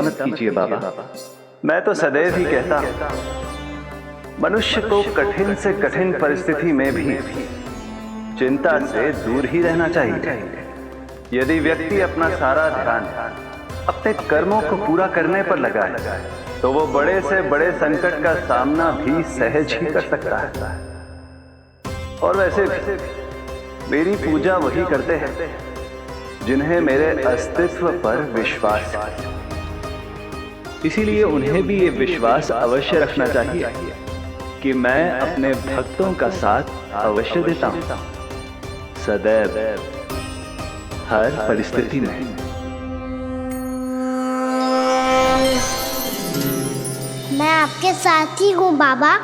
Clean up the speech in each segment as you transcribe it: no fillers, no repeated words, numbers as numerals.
मत कीजिए बाबा। मैं तो सदैव ही कहता हूं, मनुष्य को कठिन से कठिन परिस्थिति में भी चिंता से दूर ही रहना चाहिए। यदि व्यक्ति अपना सारा ध्यान अपने कर्मों को पूरा करने पर लगाए तो वो बड़े से बड़े संकट का सामना भी सहज ही कर सकता है। और वैसे भी मेरी पूजा वही करते हैं जिन्हें मेरे अस्तित्व पर विश्वास है। इसीलिए उन्हें भी ये विश्वास अवश्य रखना चाहिए कि मैं अपने भक्तों का साथ अवश्य देता हूं, सदैव, हर परिस्थिति में। मैं आपके साथ ही हूँ बाबा।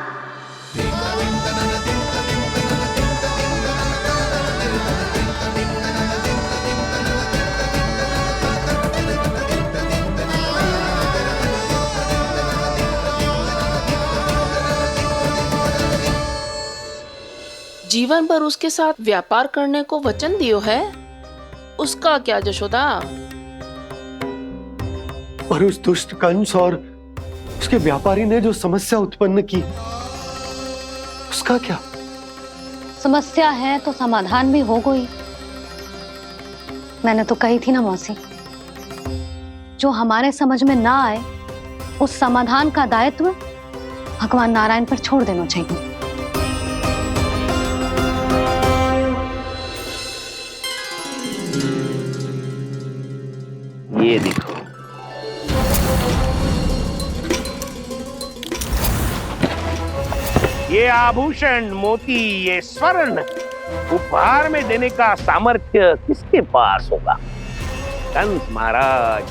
जीवन भर उसके साथ व्यापार करने को वचन दियो है, उसका क्या जशोदा? और उस दुष्ट कंस और उसके व्यापारी ने जो समस्या उत्पन्न की, उसका क्या? समस्या है तो समाधान भी हो गई। मैंने तो कही थी ना मौसी, जो हमारे समझ में ना आए उस समाधान का दायित्व भगवान नारायण पर छोड़ देना चाहिए। ये देखो, ये आभूषण, मोती, ये स्वर्ण उपहार में देने का सामर्थ्य किसके पास होगा? कंस महाराज,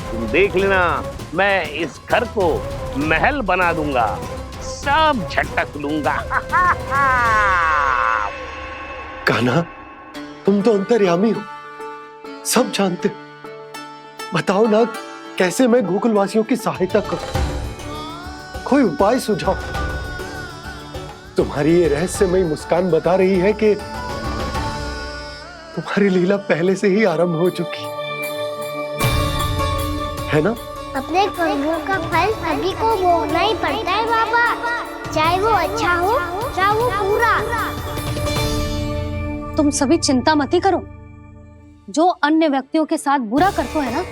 तुम देख लेना, मैं इस घर को महल बना दूंगा, सब झटक लूंगा। कान्हा, तुम तो अंतर्यामी हो, सब जानते हो। बताओ ना, कैसे मैं गोकुलवासियों की सहायता करूं? कोई उपाय सुझाओ। तुम्हारी ये रहस्यमयी मुस्कान बता रही है कि तुम्हारी लीला पहले से ही आरंभ हो चुकी है ना? अपने कर्मों का फल सभी को भोगना ही पड़ता है बाबा, चाहे वो अच्छा हो चाहे वो बुरा। तुम सभी चिंता मत ही करो। जो अन्य व्यक्तियों के साथ बुरा करते है ना,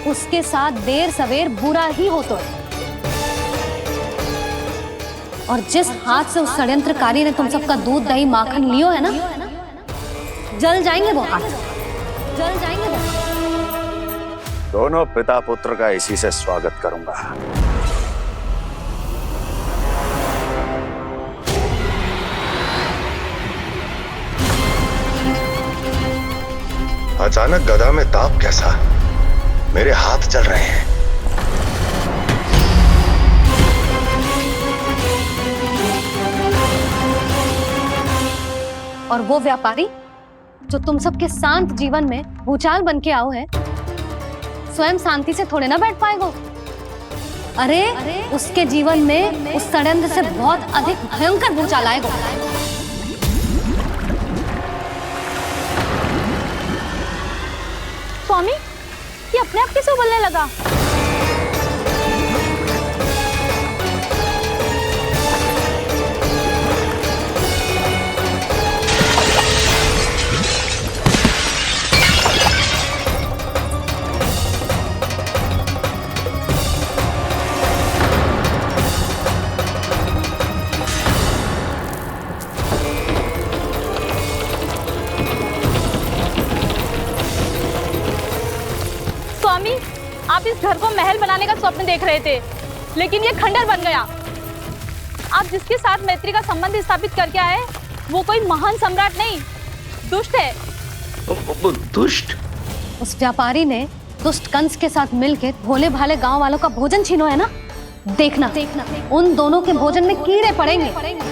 उसके साथ देर सवेर बुरा ही होता है। और जिस हाथ से उस षड्यंत्रकारी ने तुम सबका दूध दही माखन लियो है ना, जल जाएंगे वो हाथ, जल जाएंगे वो। दोनों पिता पुत्र का इसी से स्वागत करूंगा। अचानक गदा में ताप कैसा? मेरे हाथ जल रहे हैं। और वो व्यापारी जो तुम सबके शांत जीवन में भूचाल बन के आओ है, स्वयं शांति से थोड़े ना बैठ पाएगा। अरे उसके जीवन में उस षड्यंत्र से बहुत अधिक भयंकर भूचाल आएगा। स्वामी, ये अपने आप कैसे उबलने लगा? स्वामी, आप इस घर को महल बनाने का स्वप्न देख रहे थे, लेकिन ये खंडर बन गया। आप जिसके साथ मैत्री का संबंध स्थापित करके आए, वो कोई महान सम्राट नहीं, दुष्ट है। दुष्ट? उस व्यापारी ने दुष्ट कंस के साथ मिलकर भोले भाले गांव वालों का भोजन छीनो है ना। देखना उन दोनों के भोजन में कीड़े पड़ेंगे।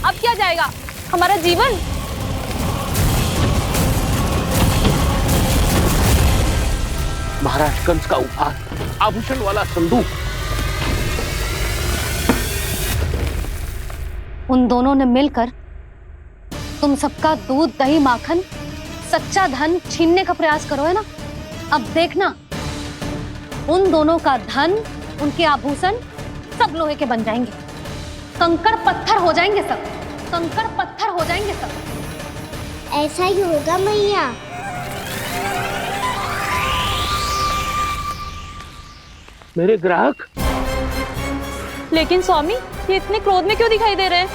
अब क्या जाएगा हमारा जीवन? महाराज कंस का उपहार, आभूषण वाला संदूक। उन दोनों ने मिलकर तुम सबका दूध, दही, माखन, सच्चा धन छीनने का प्रयास करो, है ना? अब देखना, उन दोनों का धन, उनके आभूषण सब लोहे के बन जाएंगे, कंकड़ पत्थर हो जाएंगे सब, कंकड़ पत्थर हो जाएंगे सब। ऐसा ही होगा मैया। मेरे ग्राहक। लेकिन स्वामी, ये इतने क्रोध में क्यों दिखाई दे रहे हैं?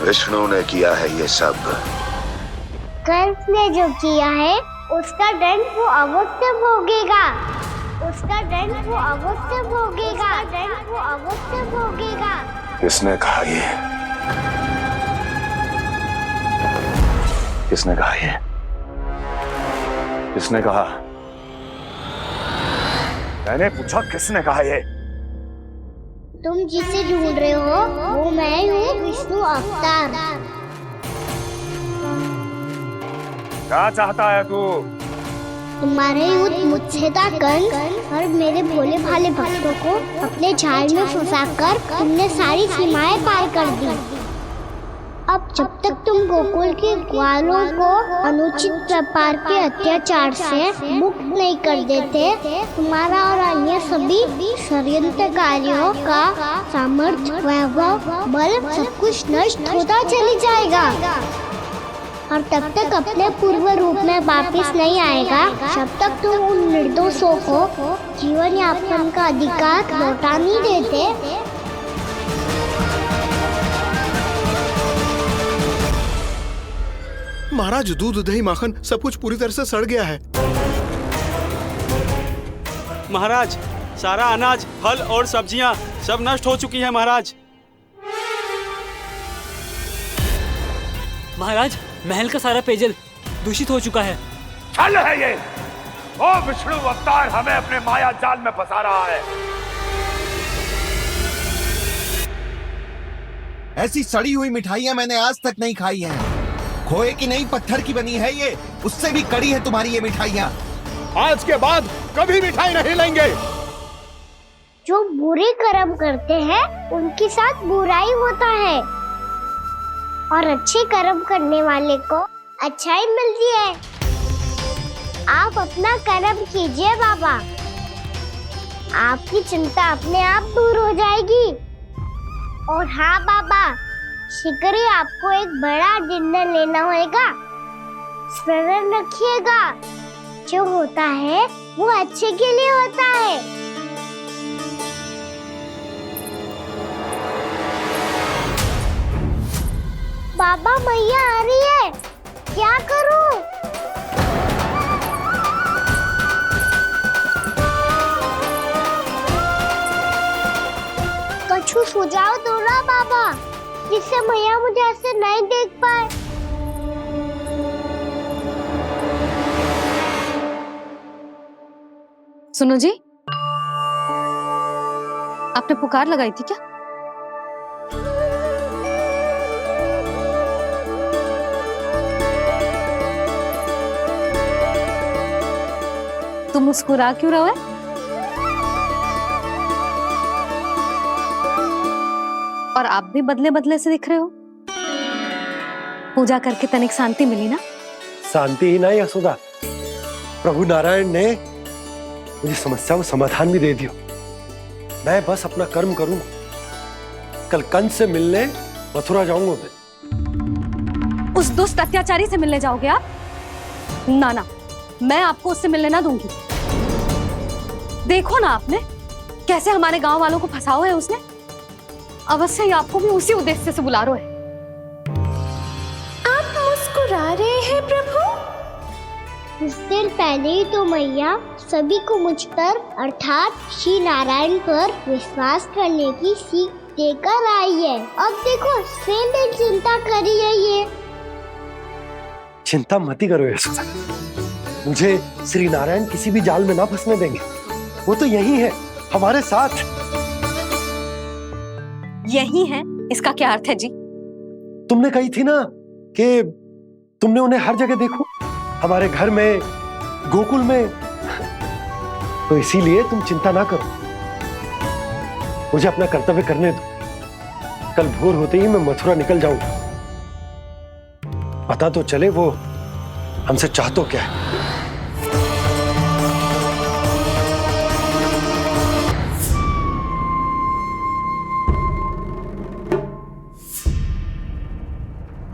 विष्णु ने किया है ये सब। कंस ने जो किया है उसका दंड वो अवश्य भोगेगा, उसका दंड वो अवश्य भोगेगा, दंड वो अवश्य भोगेगा। किसने कहा ये? किसने कहा ये? किसने कहा? मैंने पूछा किसने कहा ये? तुम जिसे ढूंढ रहे हो वो मैं हूँ, विष्णु अवतार। क्या चाहता है तू? तुम्हारे युद्ध मुझसे था कंस, और मेरे भोले भाले भक्तों को अपने जाल में फंसाकर तुमने सारी सीमाएं पार कर दी। अब जब तक तुम गोकुल के ग्वालों को अनुचित प्रकार के अत्याचार से मुक्त नहीं कर देते, तुम्हारा और अन्य सभी षड्यंत्रकारियों का सामर्थ्य, वैभव, बल सब कुछ नष्ट होता चली जाएगा, और तब तक अपने पूर्व रूप में वापस नहीं आएगा जब तक तुम उन निर्दोषों को जीवन यापन का अधिकार लौटा नहीं देते। महाराज, दूध, दही, माखन सब कुछ पूरी तरह से सड़ गया है। महाराज, सारा अनाज, फल और सब्जियां सब नष्ट हो चुकी है महाराज। महाराज, महल का सारा पेयजल दूषित हो चुका है। छल है ये। ओ विष्णु अवतार हमें अपने माया जाल में फंसा रहा है। ऐसी सड़ी हुई मिठाइयां मैंने आज तक नहीं खाई हैं। खोए की नहीं, पत्थर की बनी है ये, उससे भी कड़ी है तुम्हारी ये मिठाइयां। आज के बाद कभी मिठाई नहीं लेंगे। जो बुरे कर्म करते हैं उनके साथ बुराई होता है, और अच्छे कर्म करने वाले को अच्छाई मिलती है। आप अपना कर्म कीजिए बाबा, आपकी चिंता अपने आप दूर हो जाएगी। और हाँ बाबा, शीघ्र ही आपको एक बड़ा डिनर लेना होगा। स्मरण रखिएगा, जो होता है वो अच्छे के लिए होता है। बाबा, मैया आ रही है, क्या करूं? कुछ सुझाव दो ना बाबा, जिससे मैया मुझे ऐसे नहीं देख पाए। सुनो जी, आपने पुकार लगाई थी क्या? तुम मुस्कुरा क्यों रहे हो? और आप भी बदले बदले से दिख रहे हो। पूजा करके तनिक शांति मिली ना? शांति ही नहीं यशोदा, प्रभु नारायण ने मुझे समस्या को समाधान भी दे दिया। मैं बस अपना कर्म करूं, कल कंस से मिलने मथुरा जाऊंगा मैं। उस दुष्ट अत्याचारी से मिलने जाओगे आप? ना ना, मैं आपको उससे मिलने ना दूंगी। देखो ना आपने कैसे हमारे गांव वालों को फंसाओ है उसने। अवश्य ही आपको भी उसी उद्देश्य से बुला रहा है। आप मुस्कुरा रहे हैं प्रभु? कुछ देर पहले ही तो मैया सभी को मुझ पर अर्थात श्री नारायण पर विश्वास करने की सीख देकर आई है। अब देखो स्वयं भी चिंता करी है ये। चिंता मत ही करो यशोदा, मुझे श्री नारायण किसी भी जाल में ना फंसने देंगे। वो तो यही है हमारे साथ। यही है, इसका क्या अर्थ है जी? तुमने कही थी ना कि तुमने उन्हें हर जगह देखो, हमारे घर में, गोकुल में। तो इसीलिए तुम चिंता ना करो, मुझे अपना कर्तव्य करने दो। कल भोर होते ही मैं मथुरा निकल जाऊंगा। पता तो चले वो हमसे चाहतो क्या है।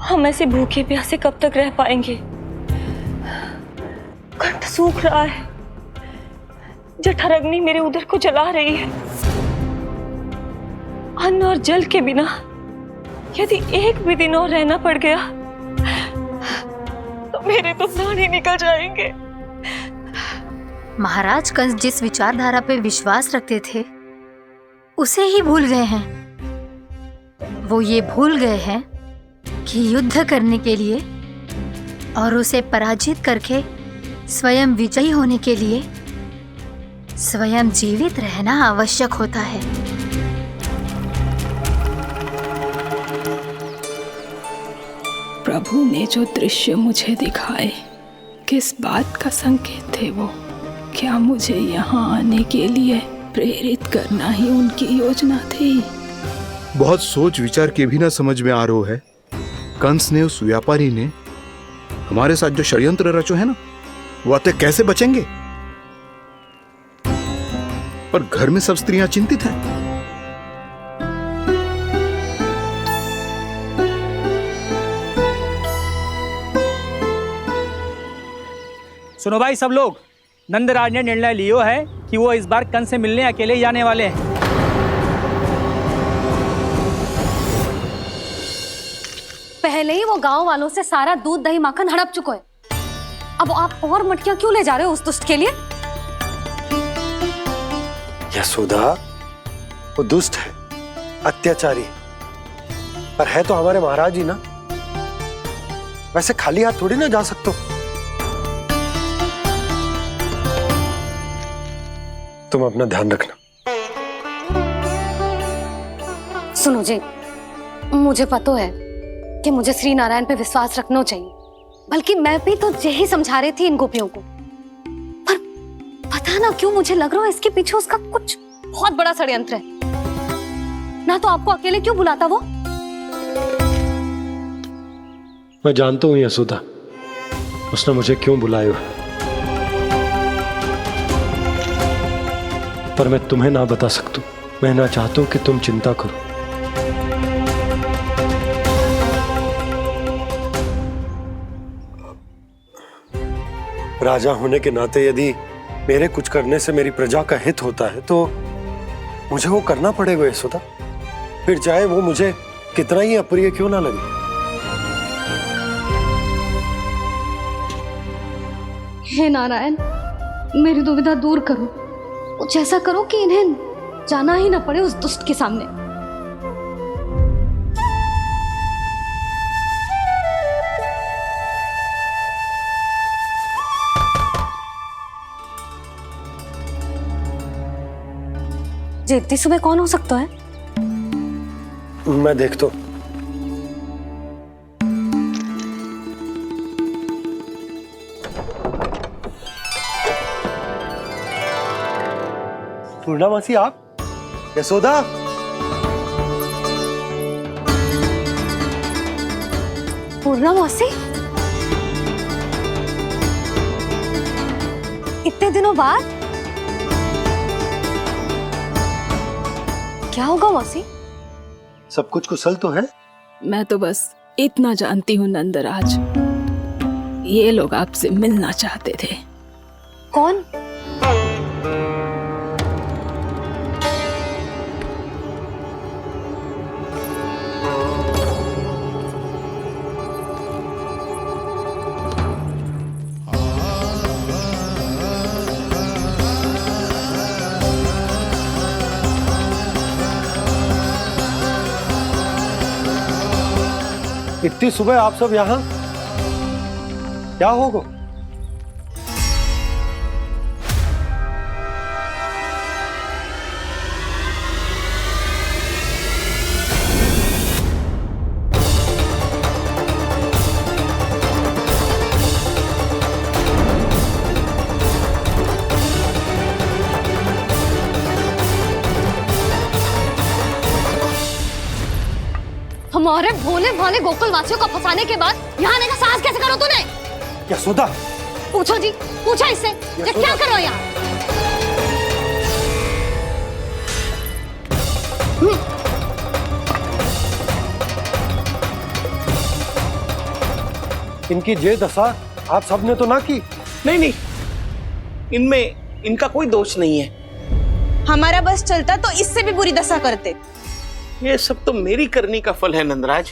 हम ऐसे भूखे प्यासे कब तक रह पाएंगे? कंठ सूख रहा है, जठराग्नि मेरे उदर को जला रही है। अन्न और जल के बिना यदि एक भी दिन और रहना पड़ गया तो मेरे तो प्राण ही निकल जाएंगे। महाराज कंस जिस विचारधारा पे विश्वास रखते थे उसे ही भूल गए हैं। वो ये भूल गए हैं कि युद्ध करने के लिए और उसे पराजित करके स्वयं विजयी होने के लिए स्वयं जीवित रहना आवश्यक होता है। प्रभु ने जो दृश्य मुझे दिखाए, किस बात का संकेत थे वो? क्या मुझे यहाँ आने के लिए प्रेरित करना ही उनकी योजना थी? बहुत सोच विचार के भी ना समझ में आ रहा है। कंस ने, उस व्यापारी ने हमारे साथ जो षड्यंत्र रचो है ना, वो आते कैसे बचेंगे? पर घर में सब स्त्रियां चिंतित हैं। सुनो भाई सब लोग, नंदराज ने निर्णय लियो है कि वो इस बार कंस से मिलने अकेले जाने वाले हैं। पहले ही वो गांव वालों से सारा दूध दही माखन हड़प चुका है। अब आप और मटकियां क्यों ले जा रहे हो उस दुष्ट के लिए? यशोदा, वो दुष्ट है, अत्याचारी, पर है तो हमारे महाराज ही ना। वैसे खाली हाथ थोड़ी ना जा सकते हो। तुम अपना ध्यान रखना। सुनो जी, मुझे पता है कि मुझे श्री नारायण पे विश्वास रखना चाहिए, बल्कि मैं भी तो यही समझा रही थी इन गोपियों को। पर पता ना क्यों मुझे लग रहा है इसके पीछे उसका कुछ बहुत बड़ा षड्यंत्र है। ना तो आपको अकेले क्यों बुलाता वो? मैं जानता हूं यशोदा, उसने मुझे क्यों बुलाया, पर मैं तुम्हें ना बता सकता। मैं ना चाहता हूं कि तुम चिंता करो। राजा होने के नाते यदि मेरे कुछ करने से मेरी प्रजा का हित होता है तो मुझे वो करना पड़ेगा यशोदा, फिर चाहे वो मुझे कितना ही अप्रिय क्यों ना लगे। हे नारायण, मेरी दुविधा दूर करो। कुछ ऐसा करो कि इन्हें जाना ही ना पड़े उस दुष्ट के सामने। जी इतनी सुबह कौन हो सकता है? मैं देखता हूं। पूर्णामासी, आप? यशोदा, पूर्णामासी, इतने दिनों बाद? क्या होगा मौसी? सब कुछ कुशल तो है? मैं तो बस इतना जानती हूँ नंदराज, ये लोग आपसे मिलना चाहते थे। कौन? इतनी सुबह आप सब यहाँ? क्या होगा? हमारे भोले भाले गोकुल वासियों को फंसाने के बाद यहाँ आने का साहस कैसे करो तूने? यशोदा, पूछो जी, पूछो इससे ये क्या करो यहाँ? इनकी ये दशा आप सबने तो ना की? नहीं नहीं, इनमें इनका कोई दोष नहीं है। हमारा बस चलता तो इससे भी बुरी दशा करते। ये सब तो मेरी करनी का फल है नंदराज।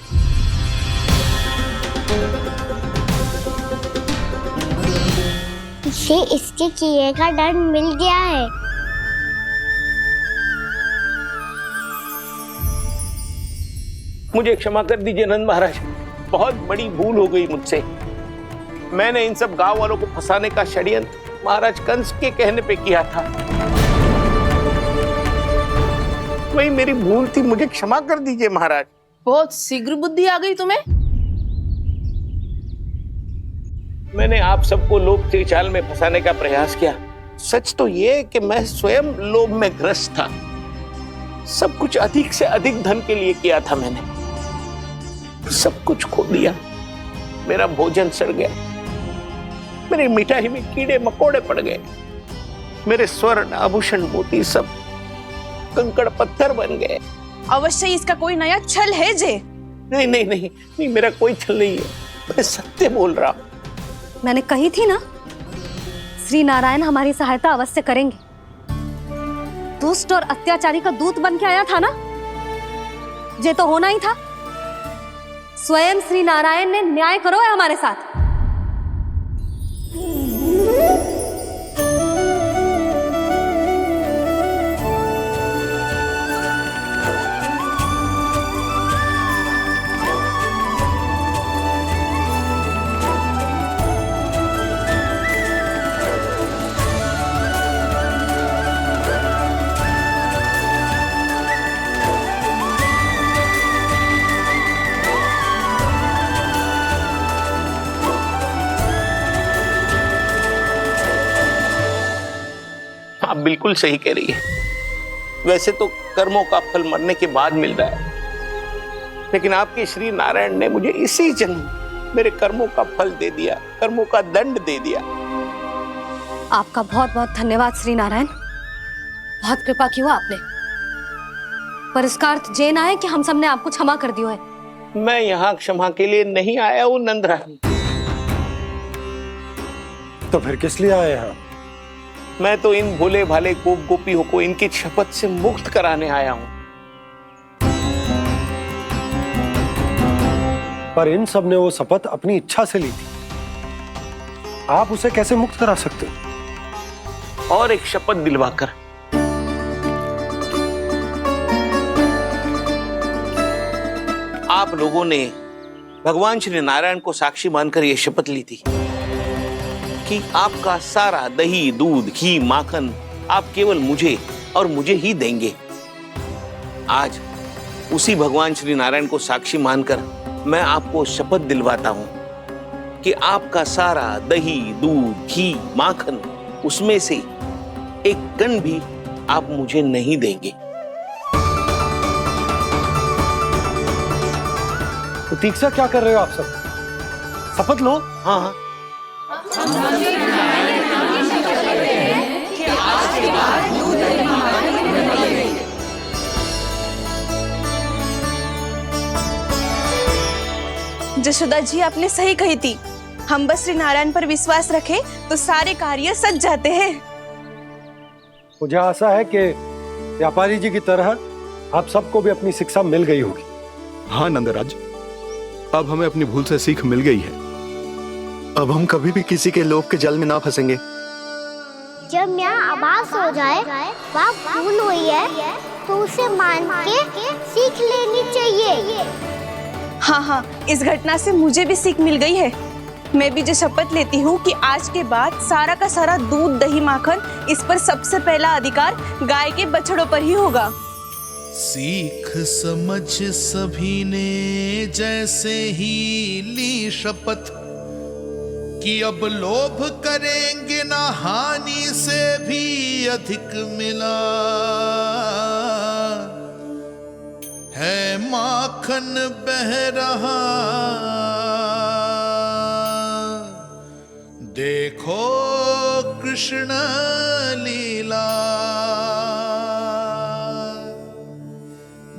इसे इसके किए का दंड मिल गया है। मुझे क्षमा कर दीजिए नंद महाराज, बहुत बड़ी भूल हो गई मुझसे। मैंने इन सब गांव वालों को फंसाने का षड्यंत्र महाराज कंस के कहने पे किया था। वही मेरी भूल थी, मुझे क्षमा कर दीजिए महाराज। बहुत शीघ्र बुद्धि आ गई तुम्हें। मैंने आप सबको लोभ के चाल में फंसाने का प्रयास किया। सच तो ये कि मैं स्वयं लोभ में ग्रस्त था। सब कुछ अधिक से अधिक धन के लिए किया था मैंने। सब कुछ खो दिया। मेरा भोजन सड़ गया, मेरी मिठाई में कीड़े मकोड़े पड़ गए, मेरे स्वर्ण आभूषण मोती सब कंकड़ पत्थर बन गए। अवश्य इसका कोई नया छल है जे। नहीं नहीं नहीं नहीं, मेरा कोई छल नहीं है, मैं सत्य बोल रहा हूं। मैंने कही थी ना, श्री नारायण हमारी सहायता अवश्य करेंगे। दुष्ट और अत्याचारी का दूत बन के आया था ना, ये तो होना ही था। स्वयं श्री नारायण ने न्याय करो है हमारे साथ। आप बिल्कुल सही कह रही है। वैसे तो कर्मों का फल मरने के बाद मिल रहा है, लेकिन आपके श्री नारायण ने मुझे इसी जन्म मेरे कर्मों का फल दे दिया, कर्मों का दंड दे दिया। आपका बहुत बहुत धन्यवाद श्री नारायण, बहुत कृपा की हो आपने। पर इसका अर्थ ये ना है कि हम सबने आपको क्षमा कर दियो है। मैं यहाँ क्षमा के लिए नहीं आया हूँ नंदरानी। तो फिर किस लिए आए हैं? मैं तो इन भोले भाले गोप गोपियों को इनकी शपथ से मुक्त कराने आया हूं। पर इन सब ने वो शपथ अपनी इच्छा से ली थी, आप उसे कैसे मुक्त करा सकते? और एक शपथ दिलवाकर। आप लोगों ने भगवान श्री नारायण को साक्षी मानकर यह शपथ ली थी कि आपका सारा दही, दूध, घी, माखन आप केवल मुझे और मुझे ही देंगे। आज उसी भगवान श्री नारायण को साक्षी मानकर मैं आपको शपथ दिलवाता हूं कि आपका सारा दही, दूध, घी, माखन उसमें से एक कण भी आप मुझे नहीं देंगे। प्रतीक्षा क्या कर रहे हो आप सब? शपथ लो। हाँ हाँ, जशोदा जी आपने सही कही थी, हम बस श्री नारायण पर विश्वास रखें तो सारे कार्य सज जाते हैं। मुझे आशा है कि व्यापारी जी की तरह आप सबको भी अपनी शिक्षा मिल गई होगी। हाँ नंदराज, अब हमें अपनी भूल से सीख मिल गई है। अब हम कभी भी किसी के लोभ के जाल में ना फंसेंगे। जब यहाँ आभास हो जाए वह भूल हुई है तो उसे मान के सीख लेनी चाहिए। हाँ हाँ, इस घटना से मुझे भी सीख मिल गई है। मैं भी जो शपथ लेती हूँ कि आज के बाद सारा का सारा दूध दही माखन इस पर सबसे पहला अधिकार गाय के बछड़ों पर ही होगा। सीख समझ सभी ने जैसे ही ली शपथ कि अब लोभ करेंगे ना हानि से भी अधिक मिला है माखन बह रहा देखो कृष्ण लीला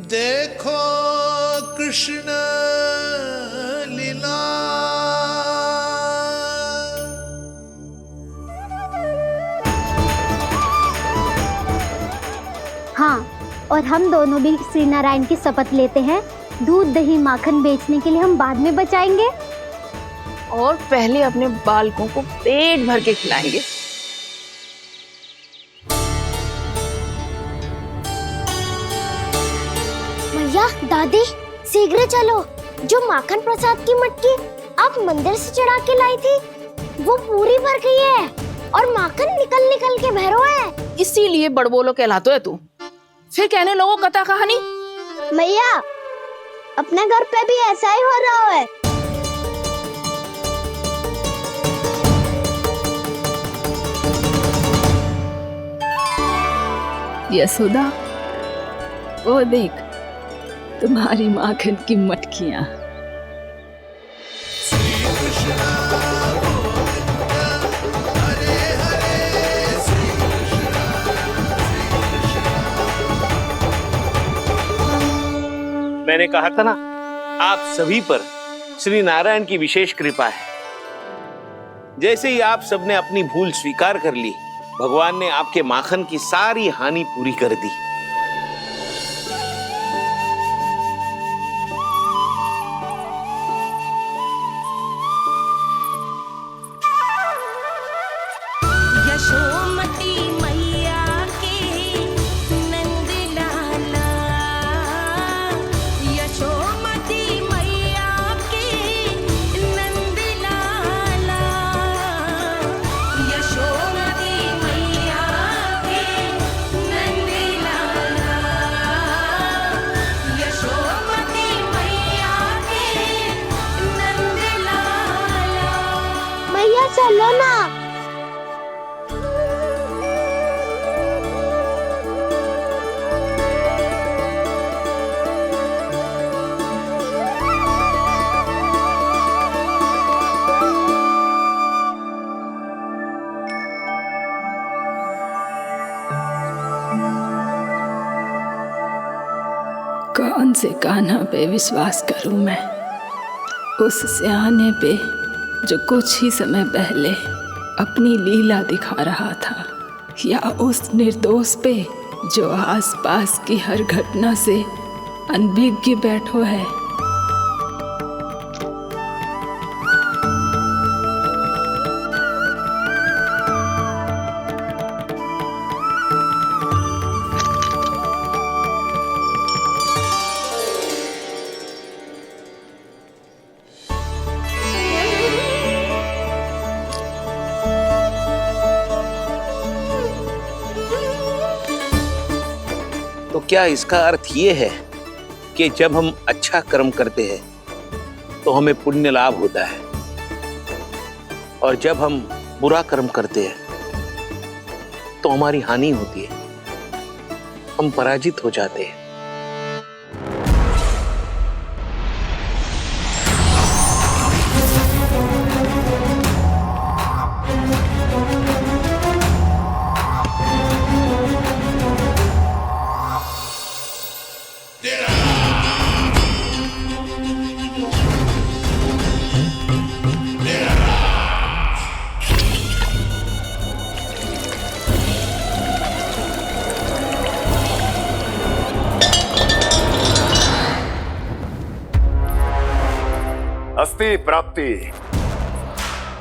देखो कृष्ण लीला। हाँ, और हम दोनों भी श्री नारायण की शपथ लेते हैं, दूध दही माखन बेचने के लिए हम बाद में बचाएंगे और पहले अपने बालकों को पेट भर के खिलाएंगे। भैया दादी शीघ्र चलो, जो माखन प्रसाद की मटकी आप मंदिर से चढ़ा के लाई थी वो पूरी भर गई है और माखन निकल निकल के भरो है। इसीलिए बड़बोलो कहलाते है तू। फिर कहने लोगों कथा कहानी। भैया अपने घर पे भी ऐसा ही हो रहा है। यशोदा, वो देख तुम्हारी माखन की मटकियां। मैंने कहा था ना, आप सभी पर श्री नारायण की विशेष कृपा है। जैसे ही आप सबने अपनी भूल स्वीकार कर ली, भगवान ने आपके माखन की सारी हानि पूरी कर दी। यशोमती मैया के नंद लाला, यशोमती मैया के नंद लाला, यशोमती मैया के नंद लाला, यशोमती मैया के नंद लाला। मैया चलो ना। कौन से कान्हा पे विश्वास करूं मैं, उस सियाने पे जो कुछ ही समय पहले अपनी लीला दिखा रहा था, या उस निर्दोष पे जो आसपास की हर घटना से अनभिज्ञ बैठो है। तो क्या इसका अर्थ ये है कि जब हम अच्छा कर्म करते हैं तो हमें पुण्य लाभ होता है, और जब हम बुरा कर्म करते हैं तो हमारी हानि होती है, हम पराजित हो जाते हैं। हस्ती प्राप्ति।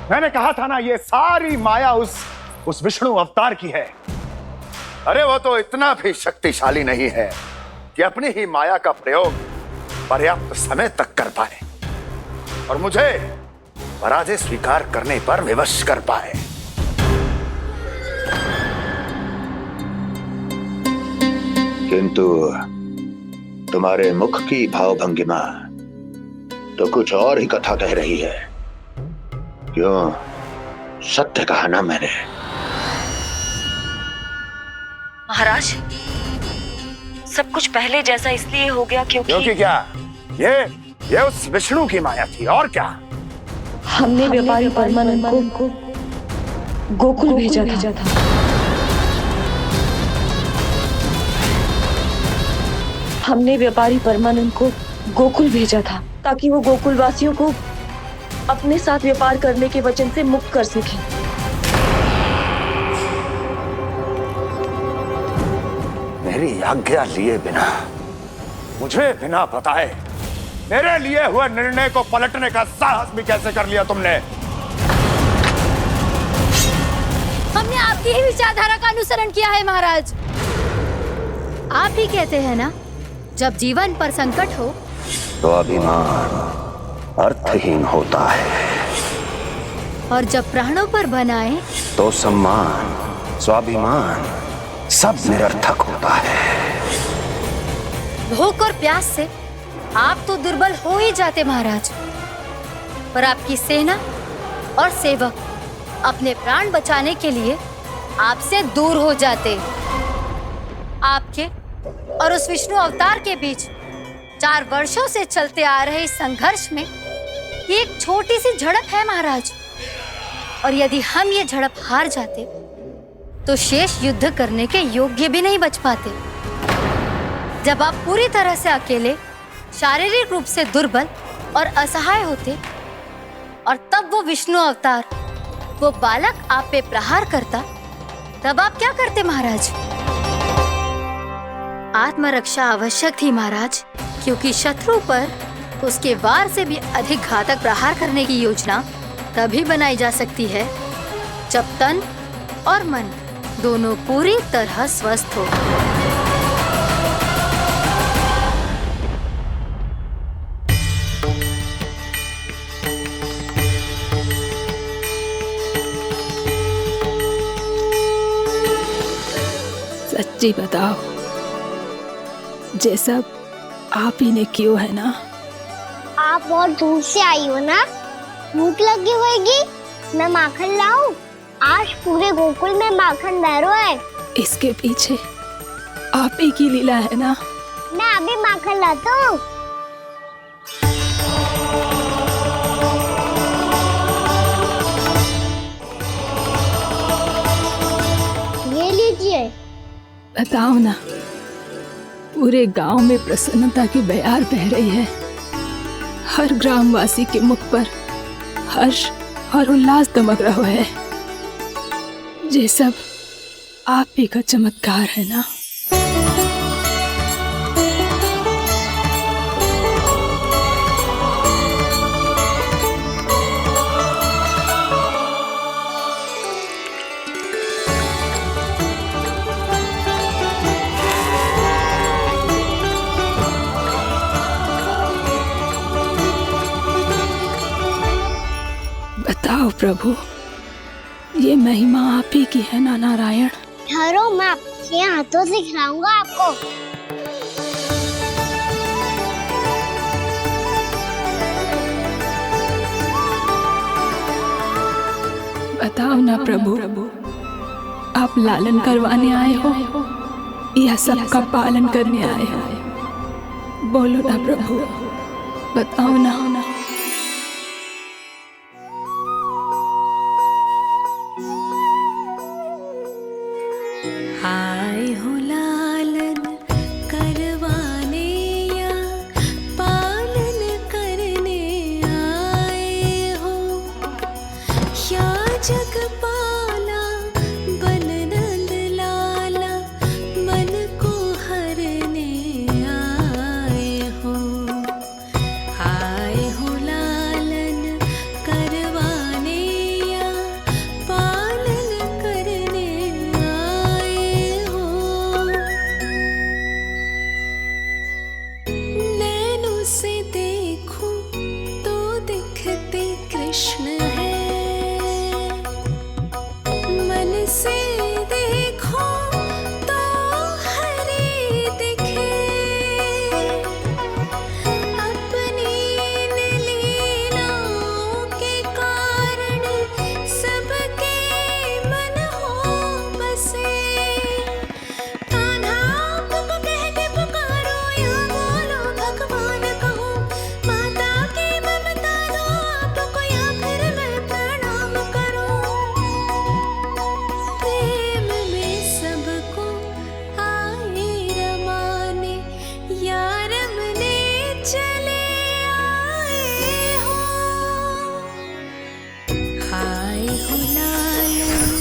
मैंने कहा था ना, ये सारी माया उस विष्णु अवतार की है। अरे वो तो इतना भी शक्तिशाली नहीं है कि अपनी ही माया का प्रयोग पर्याप्त समय तक कर पाए और मुझे पराजय स्वीकार करने पर विवश कर पाए। किंतु तुम्हारे मुख की भावभंगिमा तो कुछ और ही कथा कह रही है। क्यों? सत्य कहा ना मैंने। महाराज, सब कुछ पहले जैसा इसलिए हो गया क्योंकि क्या? ये उस विष्णु की माया थी और क्या? हमने व्यापारी परमानंद को गोकुल भेजा था। हमने व्यापारी परमानंद को गोकुल भेजा था ताकि वो गोकुल वासियों को अपने साथ व्यापार करने के वचन से मुक्त कर सके। मेरी आज्ञा लिए बिना, मुझे बिना बताए मेरे लिए हुए निर्णय को पलटने का साहस भी कैसे कर लिया तुमने? हमने आपकी ही विचारधारा का अनुसरण किया है महाराज। आप ही कहते हैं ना, जब जीवन पर संकट हो तो अभिमान अर्थहीन होता है और जब प्राणों पर बनाए तो सम्मान स्वाभिमान सब निरर्थक होता है। भूख और प्यास से आप तो दुर्बल हो ही जाते महाराज, पर आपकी सेना और सेवक अपने प्राण बचाने के लिए आपसे दूर हो जाते। आपके और उस विष्णु अवतार के बीच 4 वर्षों से चलते आ रहे इस संघर्ष में ये एक छोटी सी झड़प है महाराज, और यदि हम ये झड़प हार जाते तो शेष युद्ध करने के योग्य भी नहीं बच पाते। जब आप पूरी तरह से अकेले, शारीरिक रूप से दुर्बल और असहाय होते और तब वो विष्णु अवतार, वो बालक आप पे प्रहार करता, तब आप क्या करते महाराज? आत्मरक्षा आवश्यक थी महाराज, क्योंकि शत्रु पर उसके वार से भी अधिक घातक प्रहार करने की योजना तभी बनाई जा सकती है जब तन और मन दोनों पूरी तरह स्वस्थ हो। सच्ची बताओ, ये सब आप ही ने क्यों है ना? आप बहुत दूर से आई हो ना, भूख लगी होगी। मैं माखन लाऊं? आज पूरे गोकुल में माखन बह रहा है। इसके पीछे आप ही की लीला है ना? मैं अभी माखन लाता हूँ। ये लीजिए। बताओ ना, पूरे गांव में प्रसन्नता की बयार बह रही है। हर ग्रामवासी के मुख पर हर्ष और उल्लास दमक रहा है। ये सब आप ही का चमत्कार है ना? बताओ प्रभु, ये महिमा आप ही की है ना नारायण? ठहरो, मैं आपके हाथों से खिलाऊंगा आपको। बताओ ना प्रभु, आप लालन करवाने आए हो या सबका पालन करने आए हो? बोलो ना प्रभु, बताओ ना। आए हो लालन करवाने या पालन करने आए हो, या जगपाला बन नंद लाला मन को हरने आए हो। आए कृष्ण है। मन से देखो तो हरि दिखे, अपनी लीलाओं के कारण सबके मन हो बसे। कान्हा आपको कह के पुकारो या बोलो भगवान कहो, माता की ममता दो आपको या फिर मैं प्रणाम करूं। प्रेम में सबको आए रमाने, या रमने चले आए हो। आए हो लालन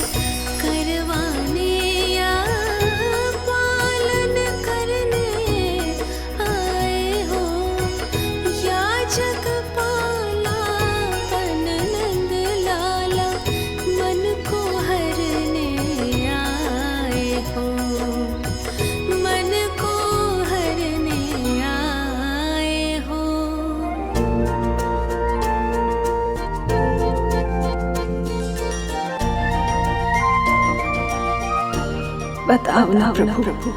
करवाने या पालन करने आए हो, या जगपाला तन नंद लाला मन को हरने आए हो, मन को हरने आए हो। बताओ ना प्रभु,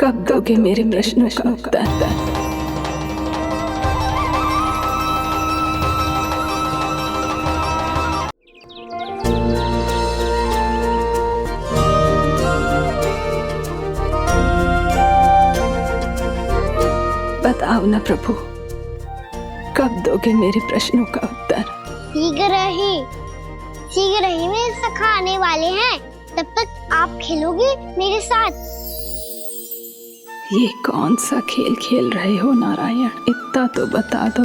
कब दोगे मेरे प्रश्नों का उत्तर? बताओ ना प्रभु, कब दोगे मेरे प्रश्नों का उत्तर? शीघ्र ही मेरे सखा आने वाले हैं, तब तक आप खेलोगे मेरे साथ। ये कौन सा खेल खेल रहे हो नारायण? इतना तो बता दो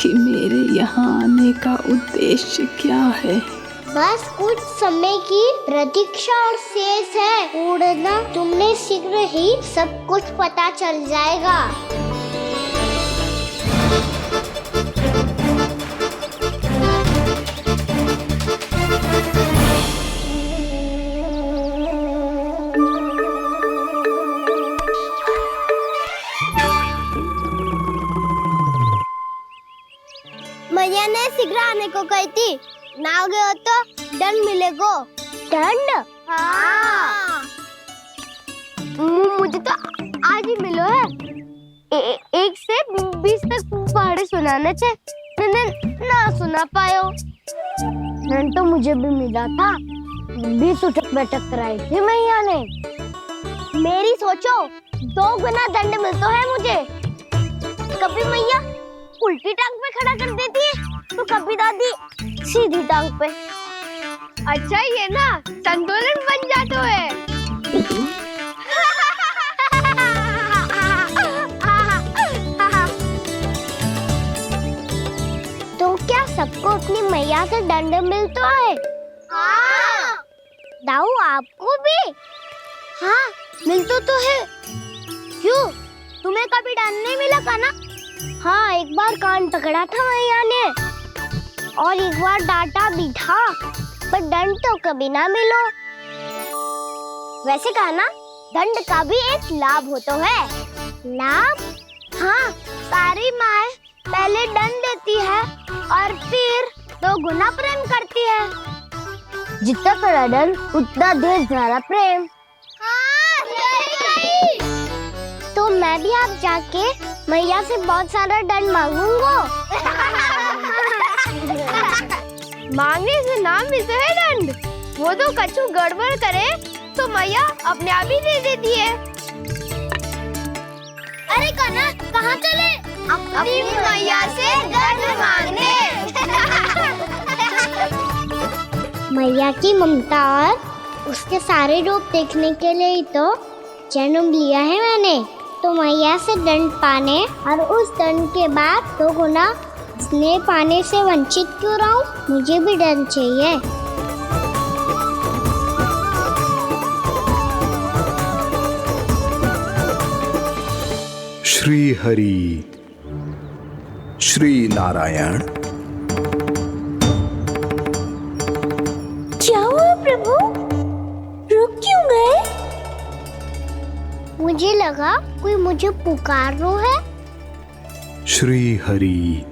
कि मेरे यहाँ आने का उद्देश्य क्या है? बस कुछ समय की प्रतीक्षा और शेष है। उड़ना तुमने शीघ्र ही सब कुछ पता चल जाएगा। मैया ने शीघ्र आने को कही थी, ना आ गए हो तो दंड मिलेगा। दंड? हाँ। मुझे तो आज ही मिलो है। 1 से 20 तक पहाड़े सुनाने थे, ना सुना पायो। दंड तो मुझे भी मिला था, 20 उठक बैठक कराई थी मैया ने। मेरी सोचो 2 गुना दंड मिलता है मुझे। कभी मैया उल्टी टांग पे खड़ा कर देती है, तो कभी दादी सीधी टांग पे। अच्छा ये ना संतुलन बन जाता है। तो क्या सबको अपनी मैया से दंड मिलता है? हाँ। दाऊ आपको भी? हाँ मिलता तो है। क्यों, तुम्हें कभी दंड नहीं मिला का ना? हाँ, एक बार कान पकड़ा था मैया ने और एक बार डांटा भी था, पर दंड तो कभी ना मिलो। वैसे कहा ना, दंड का भी एक लाभ होता है। लाभ? हाँ, सारी माँ पहले दंड देती है और फिर 2 गुना प्रेम करती है। जितना बड़ा दंड उतना ढेर सारा प्रेम। हाँ, सही कही। तो मैं भी आप जाके मैया से बहुत सारा दंड मांगूंगा। मांगने से ना मिलता है दंड, वो तो कछु गड़बड़ करे तो मैया अपने आप ही दे देती है। अरे कन्हा, कहाँ चले? अपनी मैया से दंड मांगने। मैया की ममता और उसके सारे रूप देखने के लिए ही तो जन्म लिया है मैंने। तो मैया से दंड पाने और उस दंड के बाद 2 गुना स्नेह पाने से वंचित क्यों रहूं? मुझे भी दंड चाहिए। श्री हरि, श्री नारायण। क्या हुआ प्रभु? रुक क्यों गए? मुझे लगा कोई मुझे पुकार रहा है। श्री हरि।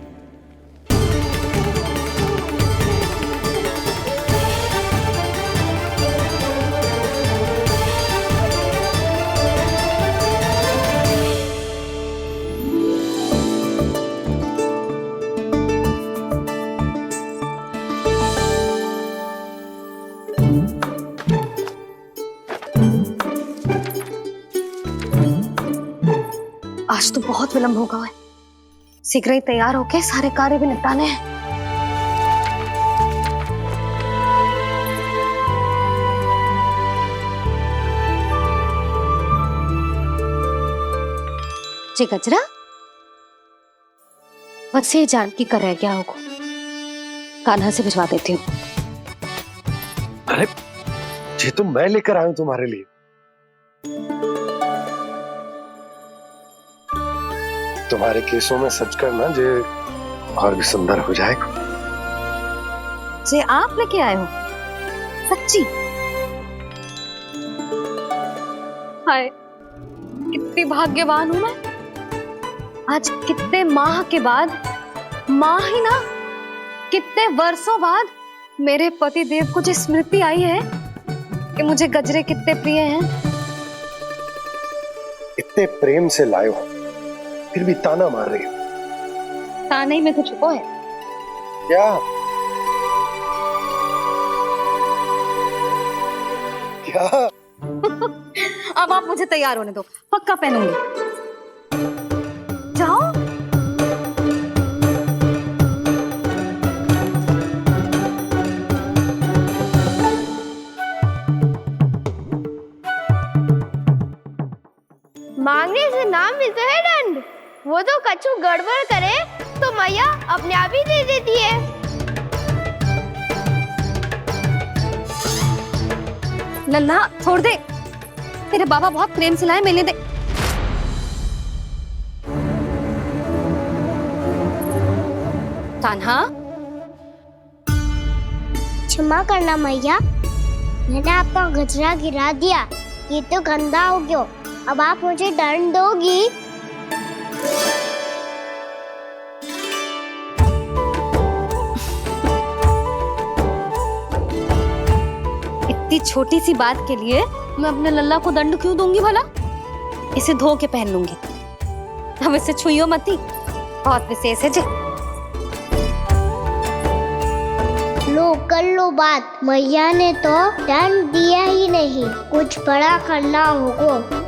तो बहुत विलंब होगा है। शीघ्र ही तैयार होके सारे कार्य भी निपटाने हैं। जी गजरा, बस ये जानकी कर रह गया होगा, कान्हा से भिजवा देती हूँ। अरे ये तो मैं लेकर आया हूं तुम्हारे लिए। तुम्हारे केसों में सच करना जे और भी सुंदर हो जाएगा। जे आप लेके आए हो? सच्ची? हाय, कितनी भाग्यवान हूं मैं। आज कितने माह के बाद, माह ही ना, कितने वर्षों बाद मेरे पति देव को जो स्मृति आई है कि मुझे गजरे कितने प्रिय हैं। इतने प्रेम से लाए हो, फिर भी ताना मार रही हो। ताने में कुछ छुपो है क्या? क्या? अब आप मुझे तैयार होने दो, पक्का पहनूंगी। जाओ। मांगने से नाम मिलता है दंड। वो तो कछु गड़बड़ करे तो मैया अपने आप ही दे देती है। नन्हा छोड़ दे, तेरे बाबा बहुत प्रेम से लाए, मिलने दे। कान्हा, क्षमा करना मैया, मैंने आपका गजरा गिरा दिया, ये तो गंदा हो गया। अब आप मुझे दंड दोगी? इतनी छोटी सी बात के लिए मैं अपने लल्ला को दंड क्यों दूंगी भला? इसे धो के पहन लूंगी। अब इसे छुइयो मती, बहुत विशेष है जी। लो कर लो बात, मैया ने तो दंड दिया ही नहीं, कुछ बड़ा करना होगा।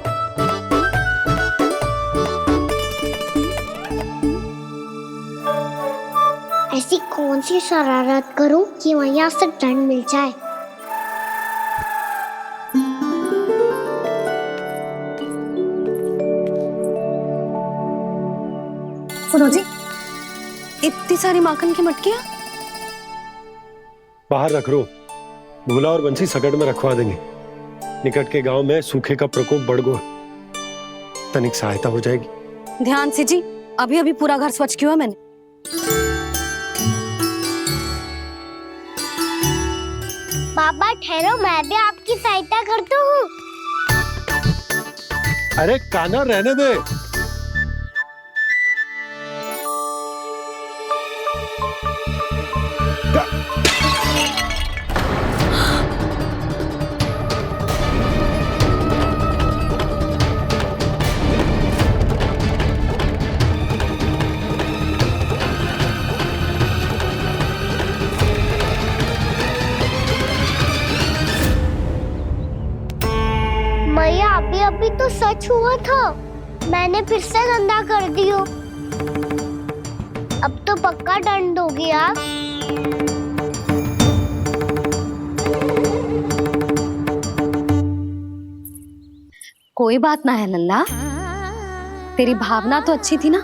ऐसी कौन सी शरारत करूं कि मैया से दंड मिल जाए? सुनो जी, इतनी सारी माखन की मटकियां बाहर रख रो, भूला और बंसी सकट में रखवा देंगे। निकट के गांव में सूखे का प्रकोप बढ़ गया, तनिक सहायता हो जाएगी। ध्यान से जी, अभी अभी पूरा घर स्वच्छ किया मैंने। बाबा ठहरो, मैं भी आपकी सहायता करता हूँ। अरे कान्हा रहने दे। मैया अभी अभी तो सच हुआ था, मैंने फिर से गंदा कर दियो। अब तो पक्का दंड दोगी आप। कोई बात ना है लल्ला, तेरी भावना तो अच्छी थी ना,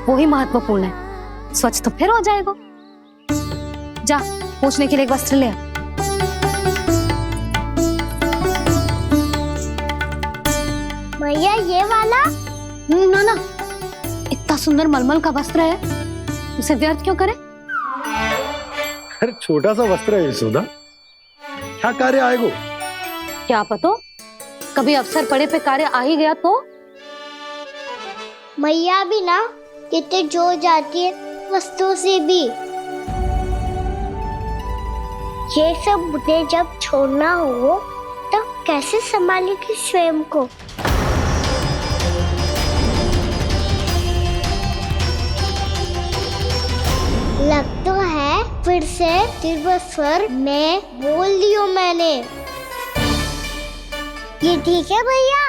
वो ही महत्वपूर्ण है। स्वच्छ तो फिर हो जाएगा। जा, पूछने के लिए एक वस्त्र ले आ। भैया ये वाला? ना ना, इतना सुंदर मलमल का वस्त्र है, उसे व्यर्थ क्यों करे? अरे छोटा सा वस्त्र है यशोदा, क्या कार्य आएगा? क्या पता, कभी अवसर पड़े पे कार्य आ ही गया तो? मैया भी ना कितने जो जाती है वस्तुओं से भी। ये सब मुझे जब छोड़ना हो तो कैसे संभालेगी स्वयं को? लग तो है फिर से तिरस्वर में बोल दियो मैंने। ये ठीक है भैया?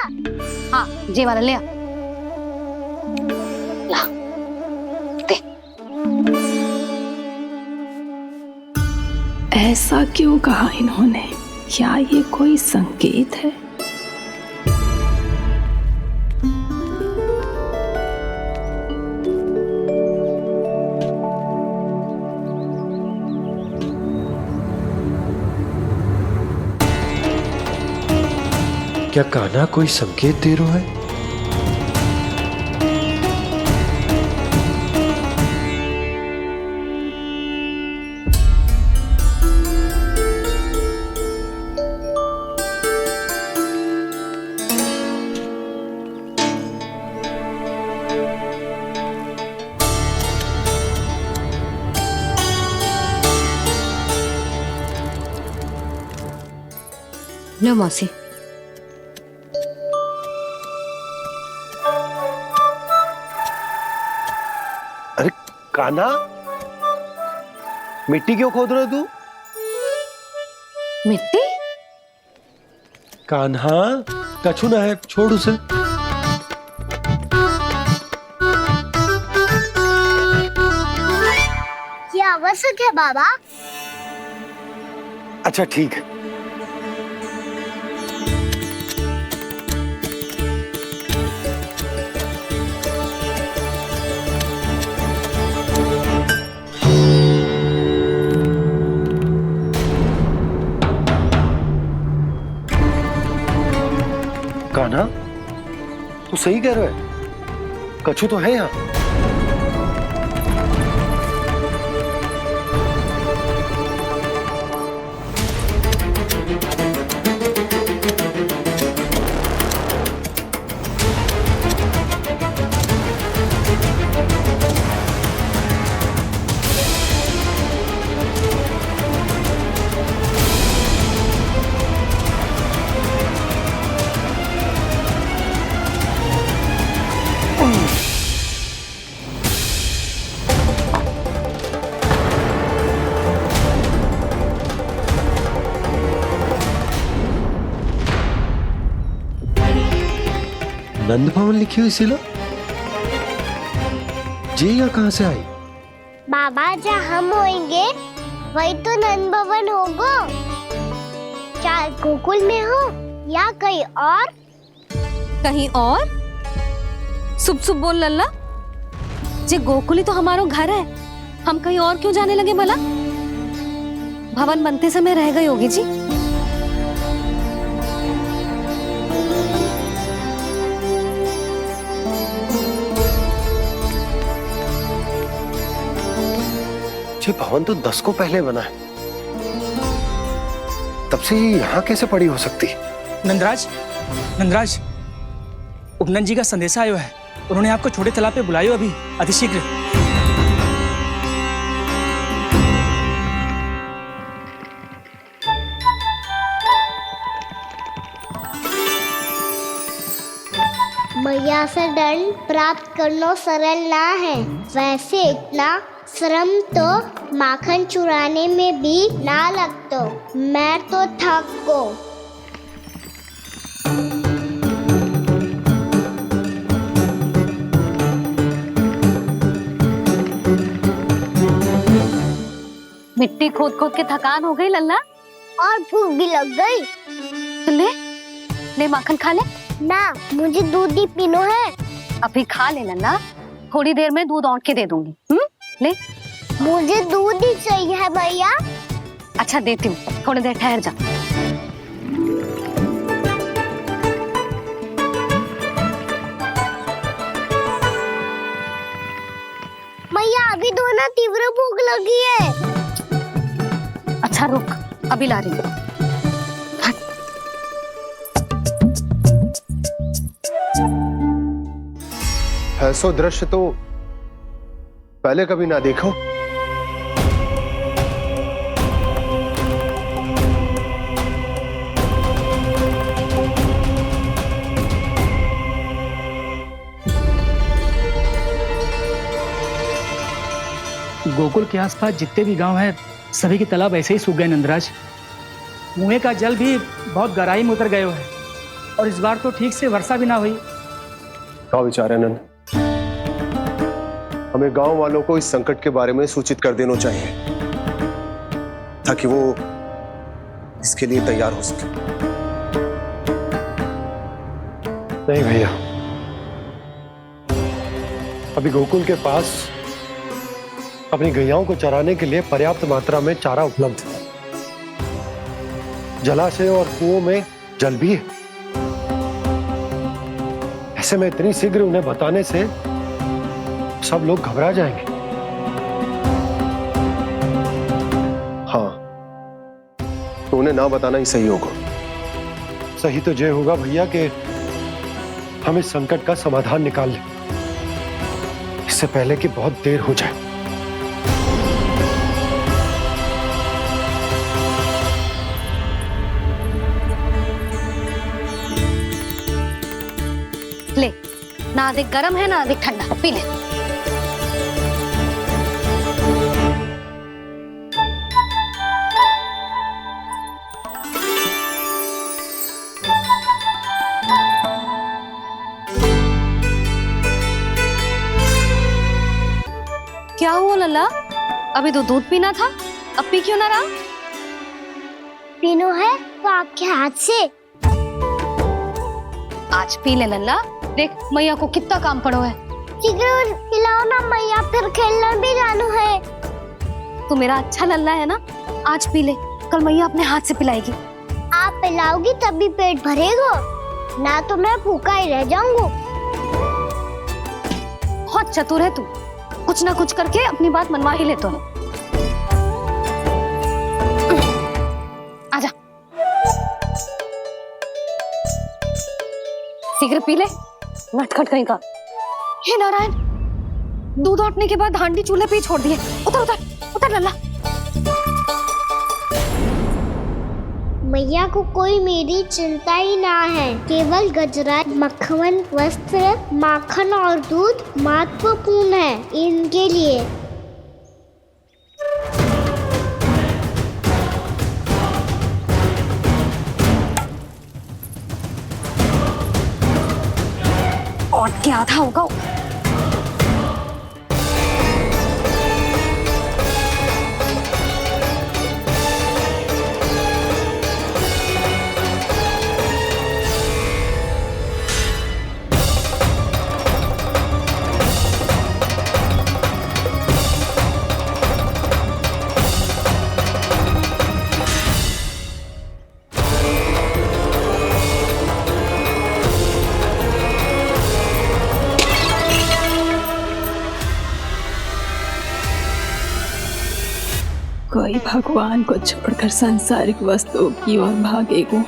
हाँ, ये वाला ले आ। ला दे। ऐसा क्यों कहा इन्होंने? क्या ये कोई संकेत है? क्या कान्हा कोई संकेत दे रहा है? लो मौसी। अरे कान्हा, मिट्टी क्यों खोद रहा तू? मिट्टी? कान्हा, कछु ना है, छोड़ उसे। ये आवश्यक है बाबा। अच्छा ठीक है। कान्हा, तू सही कह रहा है, कछु तो है यहाँ। नंद भवन लिखी हुई सिला जी या कहां से आई? बाबा जहाँ हम होंगे वही तो नंद भवन होगा। चाहे गोकुल में हो या कहीं और। कहीं और? सुब सुब बोल लल्ला। जे गोकुल ही तो हमारा घर है, हम कहीं और क्यों जाने लगे भला? भवन बनते समय रह गई होगी जी। ये भवन तो 10 को पहले बना है, तब से ये यहाँ कैसे पड़ी हो सकती? नंदराज, नंदराज, उपनंद जी का संदेशा आयो है। उन्होंने आपको छोटे तालाब पे बुलायो अभी अतिशीघ्र। मैया से दंड प्राप्त करना सरल ना है। वैसे इतना श्रम तो माखन चुराने में भी ना लगतो। मैं तो थक को। मिट्टी खोद खोद के थकान हो गई लल्ला, और भूख भी लग गई। तो ले ले माखन खा ले। ना, मुझे दूध ही पीनो है। अभी खा ले लल्ला, थोड़ी देर में दूध औंट के दे दूंगी। ले। मुझे दूध ही चाहिए है भैया। अच्छा देती हूँ, थोड़ी देर ठहर जा। मैया अभी दोनों तीव्र भूख लगी है। अच्छा रुक, अभी ला रही हूँ। ऐसा दृश्य तो पहले कभी ना देखो। गोकुल के आसपास जितने भी गांव हैं, सभी के तालाब ऐसे ही सूख गए नंदराज। कुएं का जल भी बहुत गहराई में उतर गए है, और इस बार तो ठीक से वर्षा भी ना हुई। क्या विचार है नंद? हमें गांव वालों को इस संकट के बारे में सूचित कर देना चाहिए ताकि वो इसके लिए तैयार हो सके। नहीं भैया, अभी गोकुल के पास अपनी गैयाओं को चराने के लिए पर्याप्त मात्रा में चारा उपलब्ध है। जलाशय और कुओं में जल भी है। ऐसे में इतनी शीघ्र उन्हें बताने से सब लोग घबरा जाएंगे। हाँ, तो उन्हें ना बताना ही सही होगा। सही तो ये होगा भैया कि हम इस संकट का समाधान निकाल लें, इससे पहले कि बहुत देर हो जाए। ले, ना अधिक गर्म है ना अधिक ठंडा, पी ले। क्या हुआ लल्ला? अभी तो दूध पीना था, अब पी क्यों ना रहा? पीनो है तो आपके हाथ से। आज पी ले लल्ला, देख मैया को कितना काम पड़ो है। शीघ्र खिलाओ ना मैया, फिर खेलने भी जाना है। तू मेरा अच्छा लल्ला है ना, आज पी ले, कल मैया अपने हाथ से पिलाएगी। आप पिलाओगी तभी पेट भरेगा, ना तो मैं भूखा ही रह जाऊंगा। बहुत चतुर है तू, कुछ ना कुछ करके अपनी बात मनवा ही लेता है। आजा, शीघ्र पी ले, नटखट कहीं का। हे नारायण, दूध औटने के बाद हांडी चूल्हे पे ही छोड़ दिए। उतर उतर उतर लल्ला। मैया को कोई मेरी चिंता ही ना है। केवल गजरा, मक्खन, वस्त्र, माखन और दूध महत्वपूर्ण है इनके लिए। और क्या था होगा? कोई भगवान को छोड़कर सांसारिक वस्तुओं की ओर भागेगा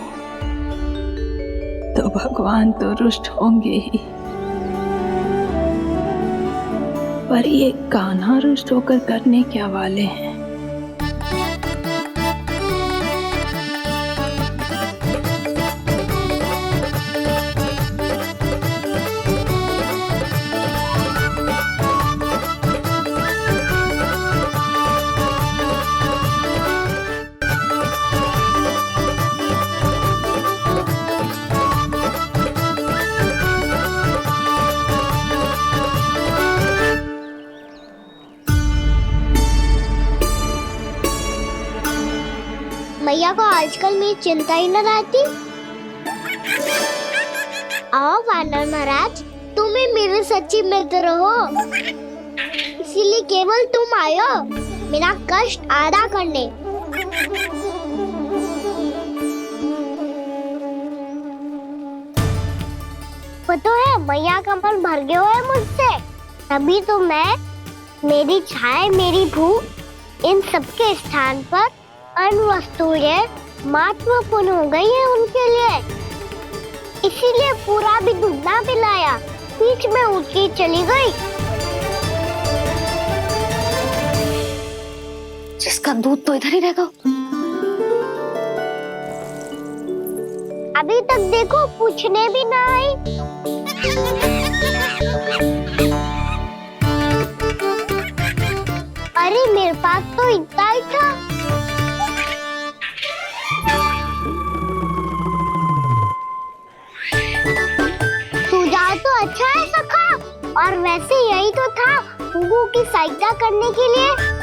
तो भगवान तो रुष्ट होंगे ही, पर ये कान्हा रुष्ट होकर करने क्या वाले हैं? मैया को आजकल मेरी चिंता ही न रहती। आओ वानर महाराज, तुम ही मेरे सच्ची मित्र हो, इसीलिए केवल तुम आयो मेरा कष्ट आधा करने। पता है मैया का मन भर गया है मुझसे, तभी तो मैं, मेरी छाया, मेरी भूख, इन सबके स्थान पर अन्य वस्तुएं महत्वपूर्ण हो गई है उनके लिए। इसीलिए पूरा भी दूध ना पिलाया, बीच में उठ के चली गई। जिसका दूध तो इधर ही रहेगा। अभी तक देखो पूछने भी ना आई। अरे मेरे पास तो इतना ही था। सुझाव तो अच्छा है सखा, और वैसे यही तो था बापू की सहायता करने के लिए।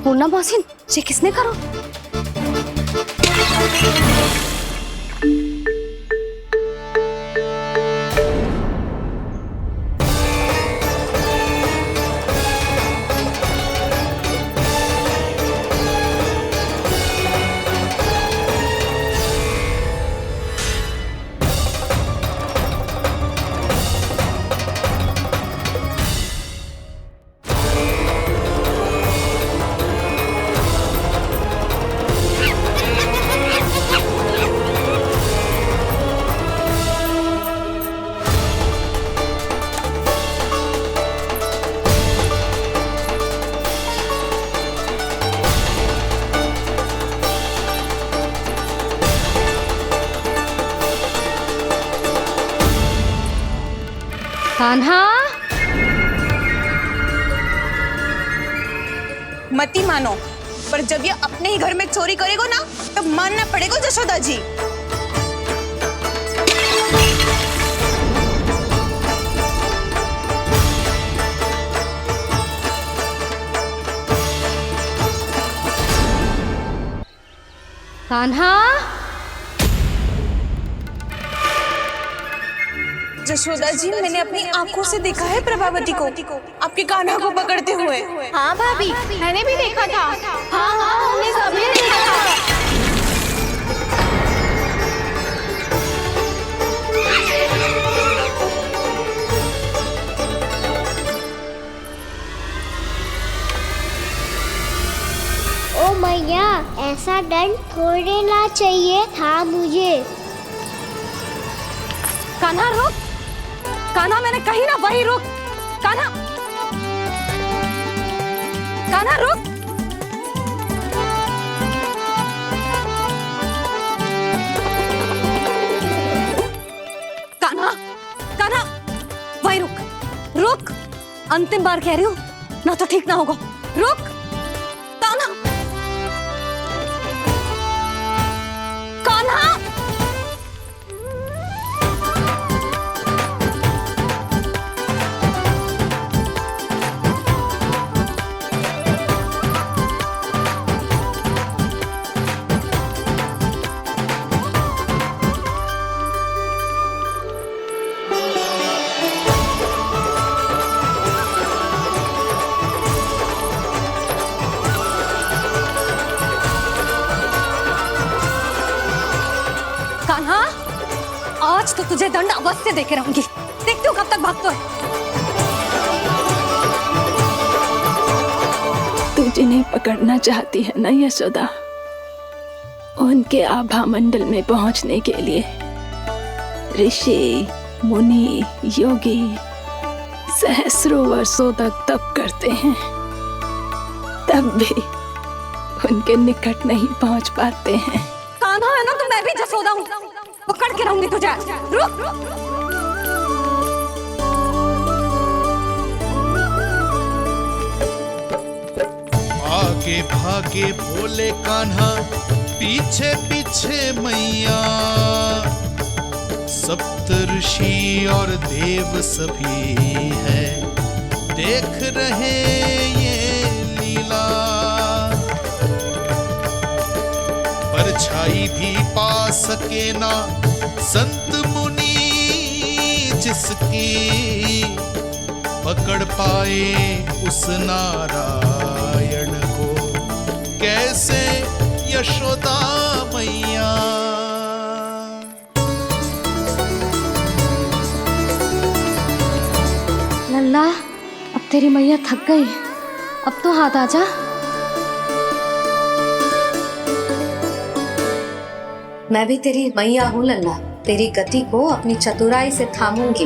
पूर्णा मौसी, ये किसने करो? कान्हा, मत ही मानो, पर जब ये अपने ही घर में चोरी करेगा ना, तब मानना पड़ेगा जशोदा जी। कान्हा, जशोदा जी, मैंने अपनी आंखों से देखा है प्रभावती को आपके कान्हा को पकड़ते हुए। हाँ भाभी, मैंने भी देखा था। हाँ हाँ, हमने सभी ने देखा था। ओ मैया, ऐसा दंड थोड़े ना चाहिए था मुझे। कान्हा रुक, कान्हा मैंने कही ना वही रुक। कान्हा, कान्हा रुक। कान्हा, कान्हा वही रुक, रुक। अंतिम बार कह रही हूँ, ना तो ठीक ना होगा। रुक कान्हा, कान्हा। कान्हा, आज तो तुझे दंड अवश्य देके रहूंगी। देखती हूँ कब तक भागता है। तू जिन्हें पकड़ना चाहती है ना यशोदा, उनके आभा मंडल में पहुंचने के लिए ऋषि, मुनि, योगी सहस्रों वर्षों तक तप करते हैं, तब भी उनके निकट नहीं पहुंच पाते हैं। कान्हा है ना, तो मैं भी जसोदा हूँ, पकड़ के रहूंगी तुझे। रुक। आगे भागे भोले कान्हा, पीछे पीछे मैया, सप्त ऋषि और देव सभी है, देख रहे ये लीला। परछाई भी पा सके ना संत मुनि जिसकी, पकड़ पाए उस नारायण को कैसे यशोदा मैया। लल्ला, अब तेरी मैया थक गई, अब तो हाथ आजा। मैं भी तेरी मैया हूँ लल्ला, तेरी गति को अपनी चतुराई से थामूंगी।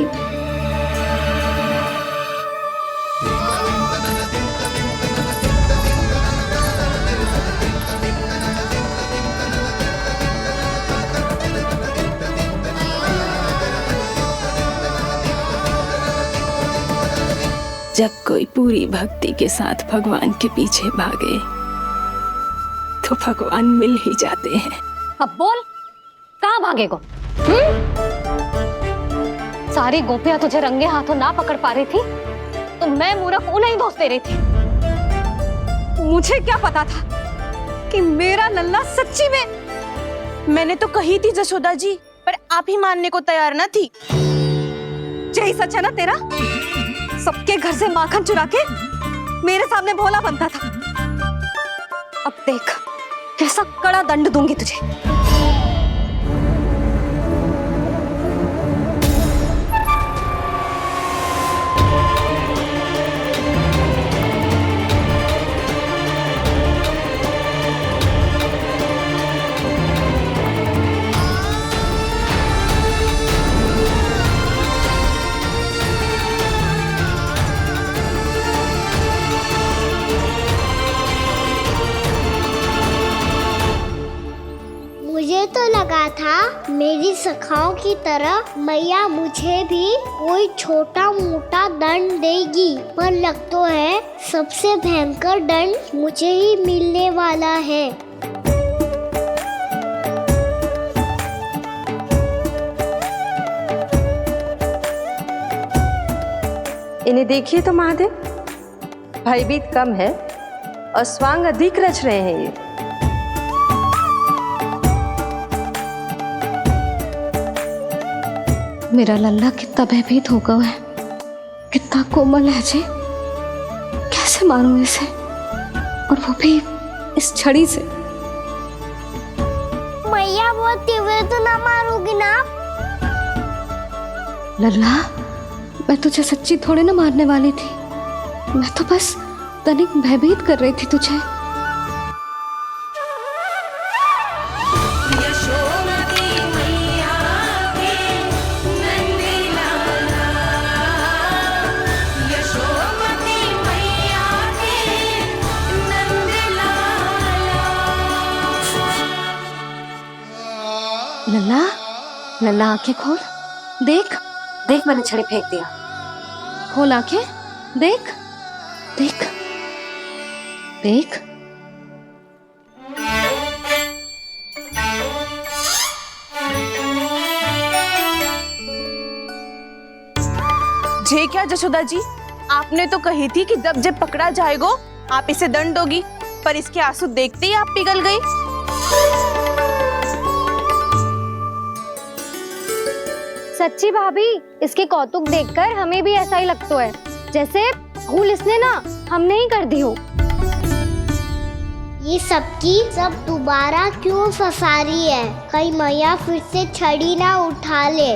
जब कोई पूरी भक्ति के साथ भगवान के पीछे भागे तो भगवान मिल ही जाते हैं। अब बोल, कहाँ भागेगो? सारी गोपियां तुझे रंगे हाथों ना पकड़ पा रही थी तो मैं मूर्ख उन्हें ही दोष दे रही थी। मुझे क्या पता था कि मेरा लल्ला सच्ची में। मैंने तो कही थी जशोदा जी, पर आप ही मानने को तैयार ना थी। यही सच है ना तेरा? सबके घर से माखन चुरा के मेरे सामने भोला बनता था। अब देख कैसा कड़ा दंड दूंगी तुझे। मुझे तो लगा था मेरी सखाओं की तरह मैया मुझे भी कोई छोटा मोटा दंड देगी, पर लग तो है सबसे भयंकर दंड मुझे ही मिलने वाला है। इन्हें देखिए तो महादेव, भयभीत कम है और स्वांग अधिक रच रहे हैं ये। मेरा लल्ला कितना भयभीत होगा है, कितना कोमल है जी। कैसे मारूं इसे, और वो भी इस छड़ी से। मैया बहुत तीव्र तो ना मारोगी ना? लल्ला, मैं तुझे सच्ची थोड़े ना मारने वाली थी, मैं तो बस तनिक भयभीत कर रही थी तुझे। लल्ला, लल्ला आंखें खोल, देख देख मैंने छड़ी फेंक दिया। खोल आंखें, देख देख देख। जे क्या जशोदा जी, आपने तो कही थी कि जब जब पकड़ा जाएगा आप इसे दंड दोगी, पर इसके आंसू देखते ही आप पिघल गई। सच्ची भाभी, इसके कौतुक देखकर हमें भी ऐसा ही लगता है जैसे भूल इसने ना हमने ही कर दी हो। ये सबकी सब दोबारा क्यों फंसा रही है? कहीं मैया फिर से छड़ी ना उठा ले।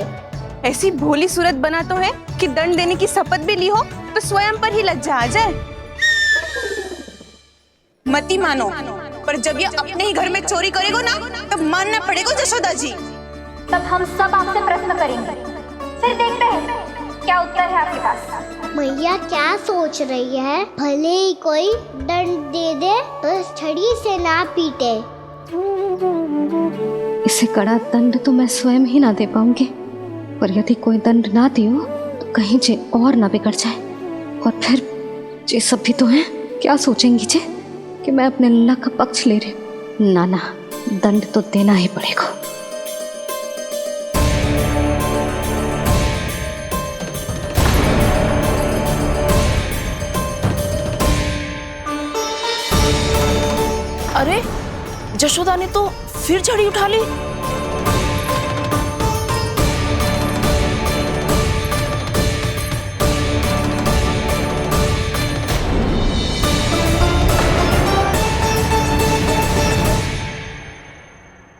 ऐसी भोली सूरत बना तो है कि दंड देने की शपथ भी ली हो तो स्वयं पर ही लज्जा आ जाए। मती मानो, पर जब ये अपने ही घर में चोरी करेगो ना तब मानना पड़ेगा जशोदा जी। तब हम सब आपसे प्रश्न करेंगे, फिर देखते हैं क्या उत्तर है आपके पास। मैया क्या सोच रही है? भले ही कोई दंड दे दे तो छड़ी से ना पीटे। इसे कड़ा दंड तो मैं स्वयं ही ना दे पाऊंगी, पर यदि कोई दंड ना दियो तो कहीं जे और ना बिगड़ जाए, और फिर जे सब भी तो हैं, क्या सोचेंगी जे कि मैं अपने लल्ला का पक्ष ले रही हूँ। ना ना, दंड तो देना ही पड़ेगा। अरे जशोदा ने तो फिर छड़ी उठा ली।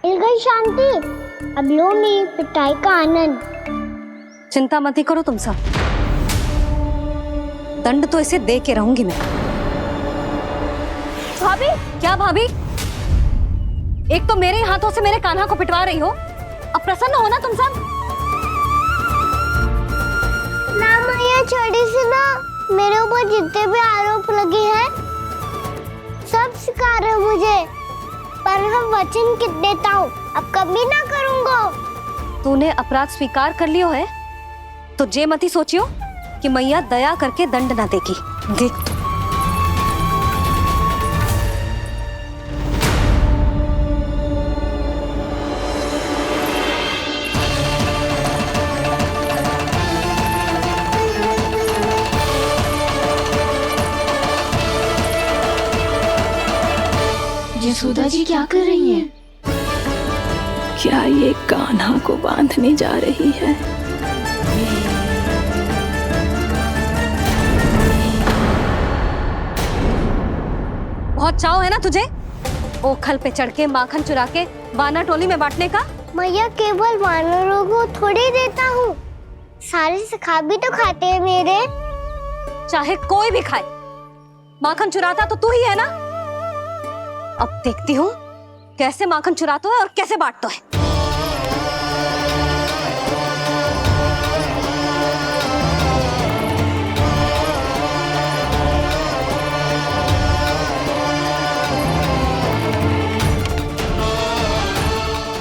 मिल गई शांति, अब लो मेरी पिटाई का आनंद। चिंता मत ही करो तुम सब, दंड तो इसे दे के रहूंगी मैं। भाभी, क्या भाभी? एक तो मेरे हाथों से मेरे कान्हा को पिटवा रही हो, अब प्रसन्न हो ना तुम सब। ना मैया छोड़ी सी ना, मेरे ऊपर जितने भी आरोप लगे हैं सब स्वीकार है मुझे, पर हम वचन देता हूँ अब कभी ना करूँगा। तूने अपराध स्वीकार कर लियो है तो जे मती सोचियो कि मैया दया करके दंड ना देगी। देख यशोदा जी क्या कर रही हैं? क्या ये कान्हा को बांधने जा रही है? बहुत चाव है ना तुझे ओखल पे चढ़ के माखन चुरा के वानर टोली में बांटने का? मैया केवल वानरों को थोड़ी देता हूँ, सारे सखा भी तो खाते हैं मेरे। चाहे कोई भी खाए, माखन चुराता तो तू ही है ना। अब देखती हूँ कैसे माखन चुराता है और कैसे बांटता है।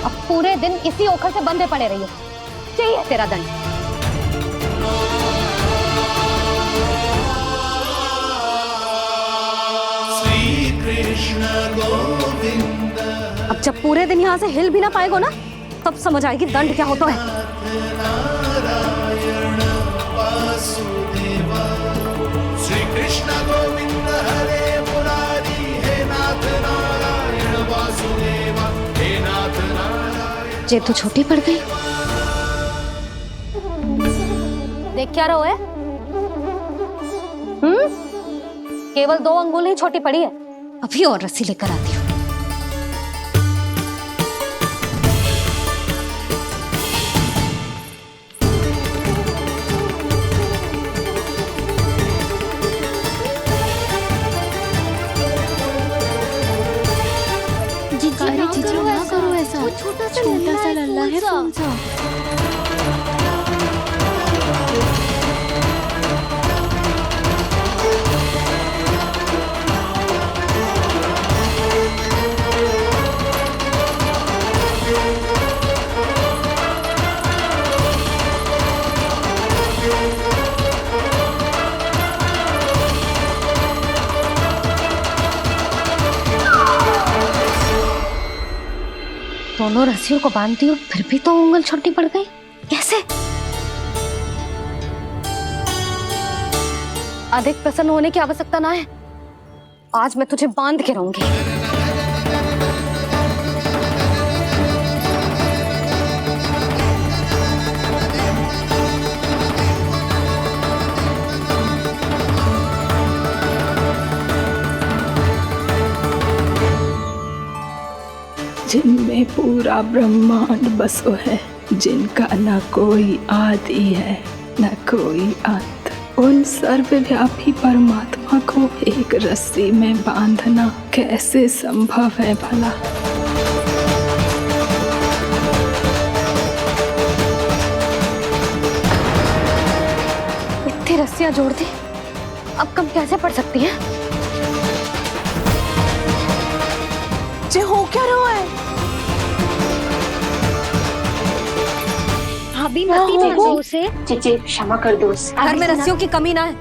अब पूरे दिन इसी ओखल से बंधे पड़े रहिए, चाहिए तेरा दंड। अब जब पूरे दिन यहाँ से हिल भी ना पाएगो ना, तब समझ आएगी दंड क्या होता है। श्री कृष्ण गोविंद हरे मुरारी, हे नाथ नारायण वासुदेव, हे नाथ नारायण। जे तू छोटी पड़ गई, देख क्या रहो है? केवल 2 अंगुल ही छोटी पड़ी है, अभी और रस्सी लेकर आती हूँ। जीजी ना करो ऐसा, छोटा सा लल्ला है कौन सा। दोनों रस्सियों को बांधती हूँ, फिर भी तो उंगल छोटी पड़ गई, कैसे? अधिक प्रसन्न होने की आवश्यकता ना है, आज मैं तुझे बांध के रहूंगी। जिनमें पूरा ब्रह्मांड बसो है, जिनका न कोई आदि है न कोई अंत, उन सर्वव्यापी परमात्मा को एक रस्सी में बांधना कैसे संभव है भला? इतनी रस्सियां जोड़ दी, अब कम कैसे पड़ सकती है? जे हो क्या रहा है? भाभी उसे चीची क्षमा कर दो उसे। घर में रस्सियों की कमी ना है,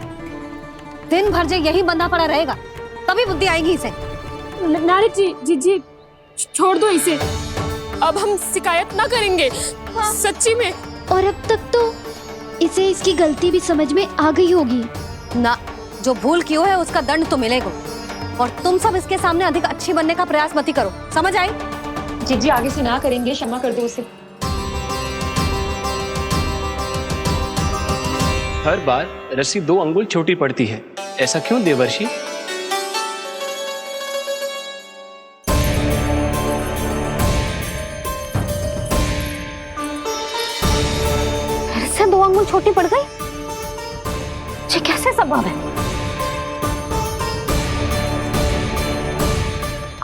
दिन भर जे यही बंधा पड़ा रहेगा तभी बुद्धि आएगी इसे। नारी जी छोड़ दो इसे, अब हम शिकायत ना करेंगे, सच्ची में। और अब तक तो इसे इसकी गलती भी समझ में आ गई होगी ना। जो भूल की है उसका दंड तो मिलेगा, और तुम सब इसके सामने अधिक अच्छी बनने का प्रयास मत करो, समझ आई? जीजी आगे से ना करेंगे, क्षमा कर दो उसे। हर बार रस्सी 2 अंगुल छोटी पड़ती है, ऐसा क्यों देवर्षि? फिर से 2 अंगुल छोटी पड़ गई, ये कैसे संभव है?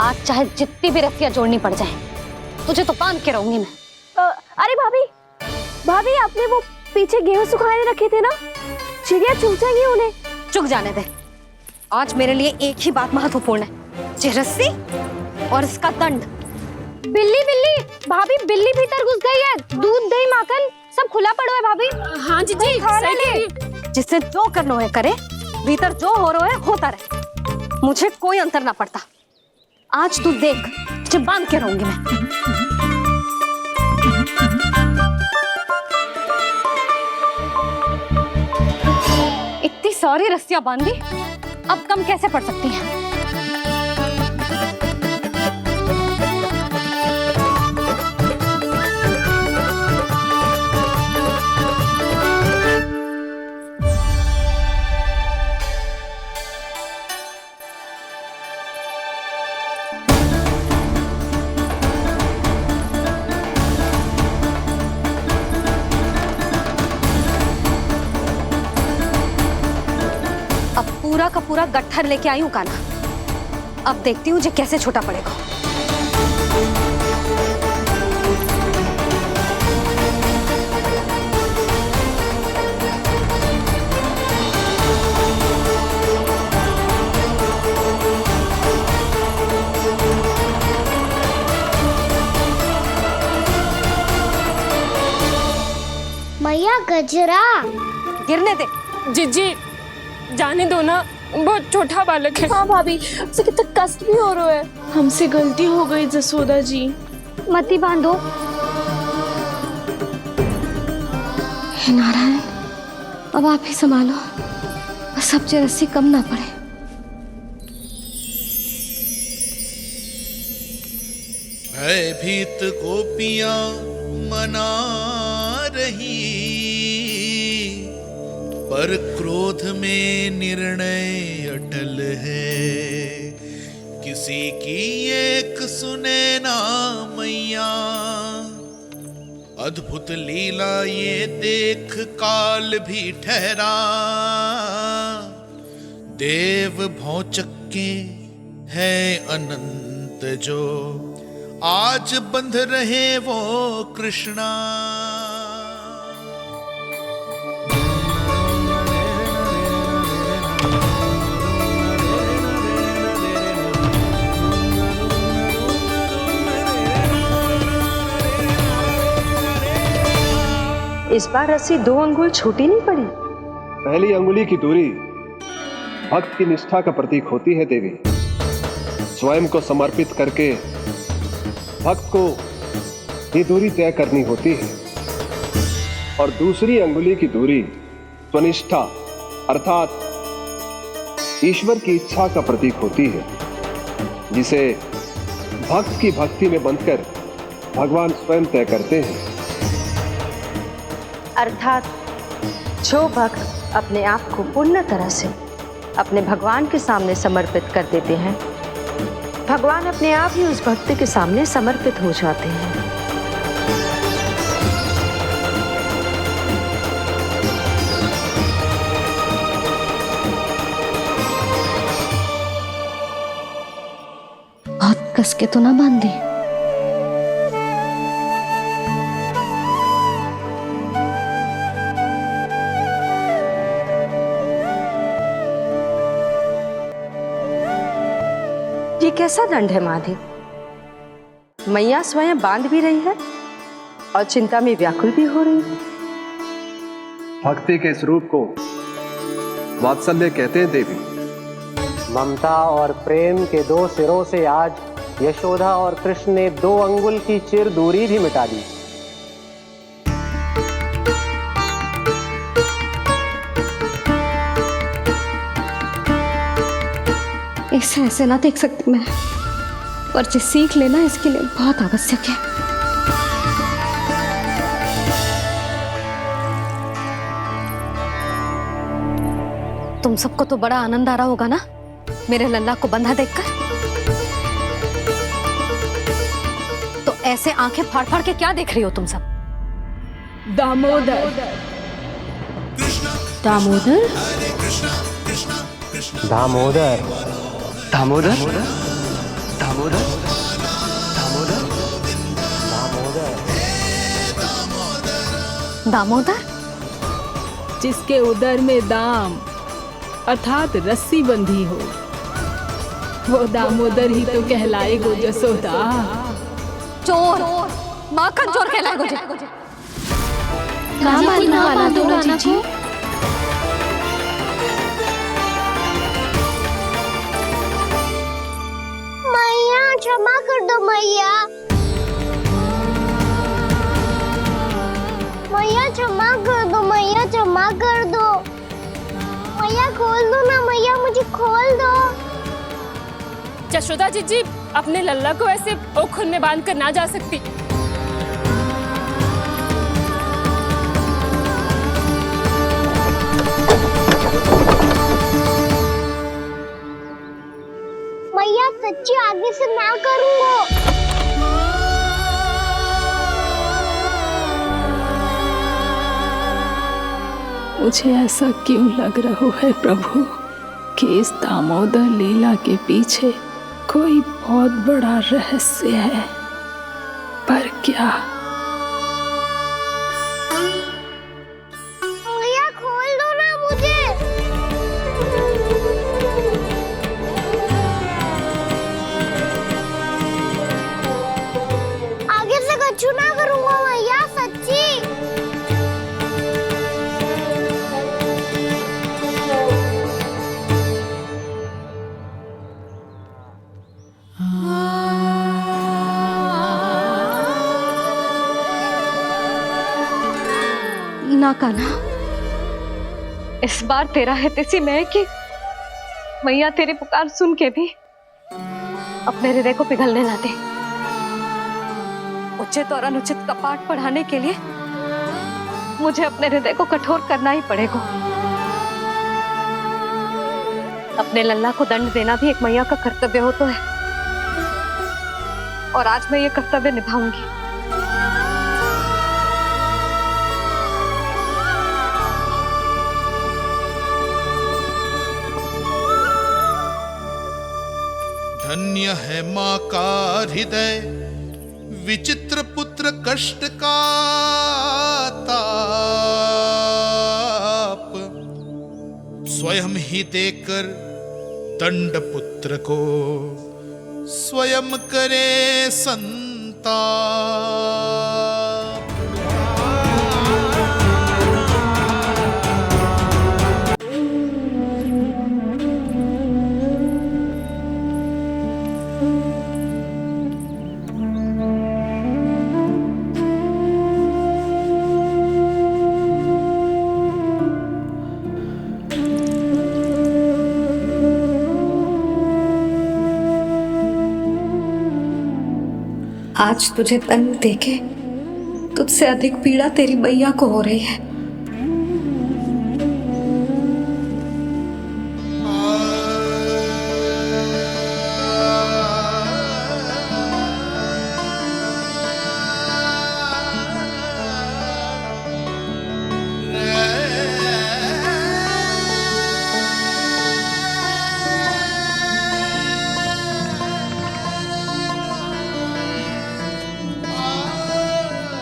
आज चाहे जितनी भी रस्सियां जोड़नी पड़ जाए, तुझे तो बांध के रहूंगी मैं। अरे भाभी, भाभी आपने वो पीछे गेहूं सुखाने रखे थे ना, चिड़िया चुग जाएंगी उन्हें। चुग जाने दे। आज मेरे लिए एक ही बात महत्वपूर्ण है, ये रस्सी और इसका दंड। बिल्ली बिल्ली, भाभी बिल्ली भीतर घुस गई है। दूध दही माखन सब खुला पड़ो है भाभी। हाँ जी जी, खाने ले। जिससे जो करना है करे, भीतर जो हो रहा है होता रहे, मुझे कोई अंतर ना पड़ता। आज तू देख, तुझे बांध के रहूंगी मैं। इतनी सारी रस्सियां बांधी, अब कम कैसे पड़ सकती हैं? पूरा का पूरा गट्ठर लेके आई हूँ कान्हा। अब देखती हूँ जे कैसे छोटा पड़ेगा। मैया गजरा गिरने दे। जीजी जाने दो ना, बहुत छोटा बालक है। हाँ भाभी, उसे कितना कष्ट भी हो रहा है। हमसे गलती हो गई जसोदा जी। मती बांधो। हे नारायण, अब आप ही संभालो, बस सबसे रस्सी कम ना पड़े। भयभीत गोपियां मना रही, पर क्रोध में निर्णय अटल है। किसी की एक सुने ना मैया, अद्भुत लीला ये देख काल भी ठहरा। देव भौचक्के है अनंत जो, आज बंध रहे वो कृष्णा। इस बार रस्सी 2 अंगुल छोटी नहीं पड़ी। पहली अंगुली की दूरी भक्त की निष्ठा का प्रतीक होती है देवी। स्वयं को समर्पित करके भक्त को ये दूरी तय करनी होती है। और दूसरी अंगुली की दूरी स्वनिष्ठा अर्थात ईश्वर की इच्छा का प्रतीक होती है, जिसे भक्त की भक्ति में बंधकर भगवान स्वयं तय करते हैं। अर्थात जो भक्त अपने आप को पूर्ण तरह से अपने भगवान के सामने समर्पित कर देते हैं, भगवान अपने आप ही उस भक्त के सामने समर्पित हो जाते हैं। बहुत कस के तो ना बांधी। ये कैसा दंड है माधे? मैया स्वयं बांध भी रही है और चिंता में व्याकुल भी हो रही है। भक्ति के स्वरूप को वात्सल्य कहते हैं देवी। ममता और प्रेम के 2 सिरों से आज यशोदा और कृष्ण ने 2 अंगुल की चिर दूरी भी मिटा दी। इसे ऐसे ना देख सकती मैं, पर जो सीख लेना इसके लिए बहुत आवश्यक है। तुम सबको तो बड़ा आनंद आ रहा होगा ना मेरे लल्ला को बंधा देखकर। तो ऐसे आंखें फाड़ फाड़ के क्या देख रही हो तुम सब? दामोदर। दामोदर दामोदर दामोदर दामोदर दामोदर दामोदर जिसके उदर में दाम अर्थात रस्सी बंधी हो, वो दामोदर ही तो कहलाएगो जसोदा। चोर, माखन चोर कहलाएगो जे। नाम वाला दो जीजी। मैया क्षमा कर दो मैया। मैया क्षमा कर दो, मैया क्षमा कर दो। मैया खोल दो ना मैया, मुझे खोल दो। यशोदा जीजी अपने लल्ला को ऐसे ओखुन में बांध कर ना जा सकती। मैया सच्ची आगे से ना करूँगा। मुझे ऐसा क्यों लग रहा है प्रभु कि इस दामोदर लीला के पीछे कोई बहुत बड़ा रहस्य है, पर क्या? मैया खोल दो ना मुझे। आगे से कछु ना करूँगा मैया, सच्ची। ना कान्हा, इस बार तेरा है तेसी मैं कि मैया तेरी पुकार सुन के भी अपने हृदय को पिघलने ना दे। उचित और अनुचित कपाट पढ़ाने के लिए मुझे अपने हृदय को कठोर करना ही पड़ेगा। अपने लल्ला को दंड देना भी एक मैया का कर्तव्य हो तो है, और आज मैं ये कर्तव्य निभाऊंगी। धन्य है माँ का हृदय, विचित्र पुत्र कष्ट का ताप, स्वयं ही देकर दंड पुत्र को स्वयं करे संताप। आज तुझे दंड देके तुझसे अधिक पीड़ा तेरी मैया को हो रही है।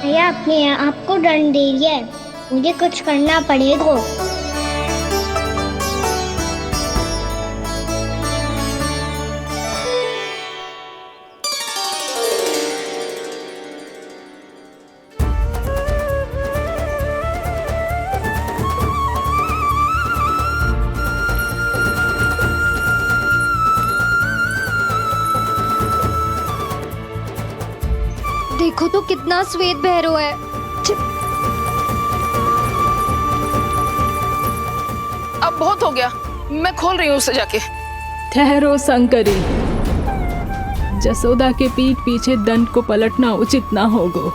भैया अपने आप को दंड दे रही है, मुझे कुछ करना पड़ेगा। देखो तो कितना श्वेत भैरव है। अब बहुत हो गया, मैं खोल रही हूँ उसे जाके। ठहरो शंकरी, जसोदा के पीठ पीछे दंड को पलटना उचित ना होगा।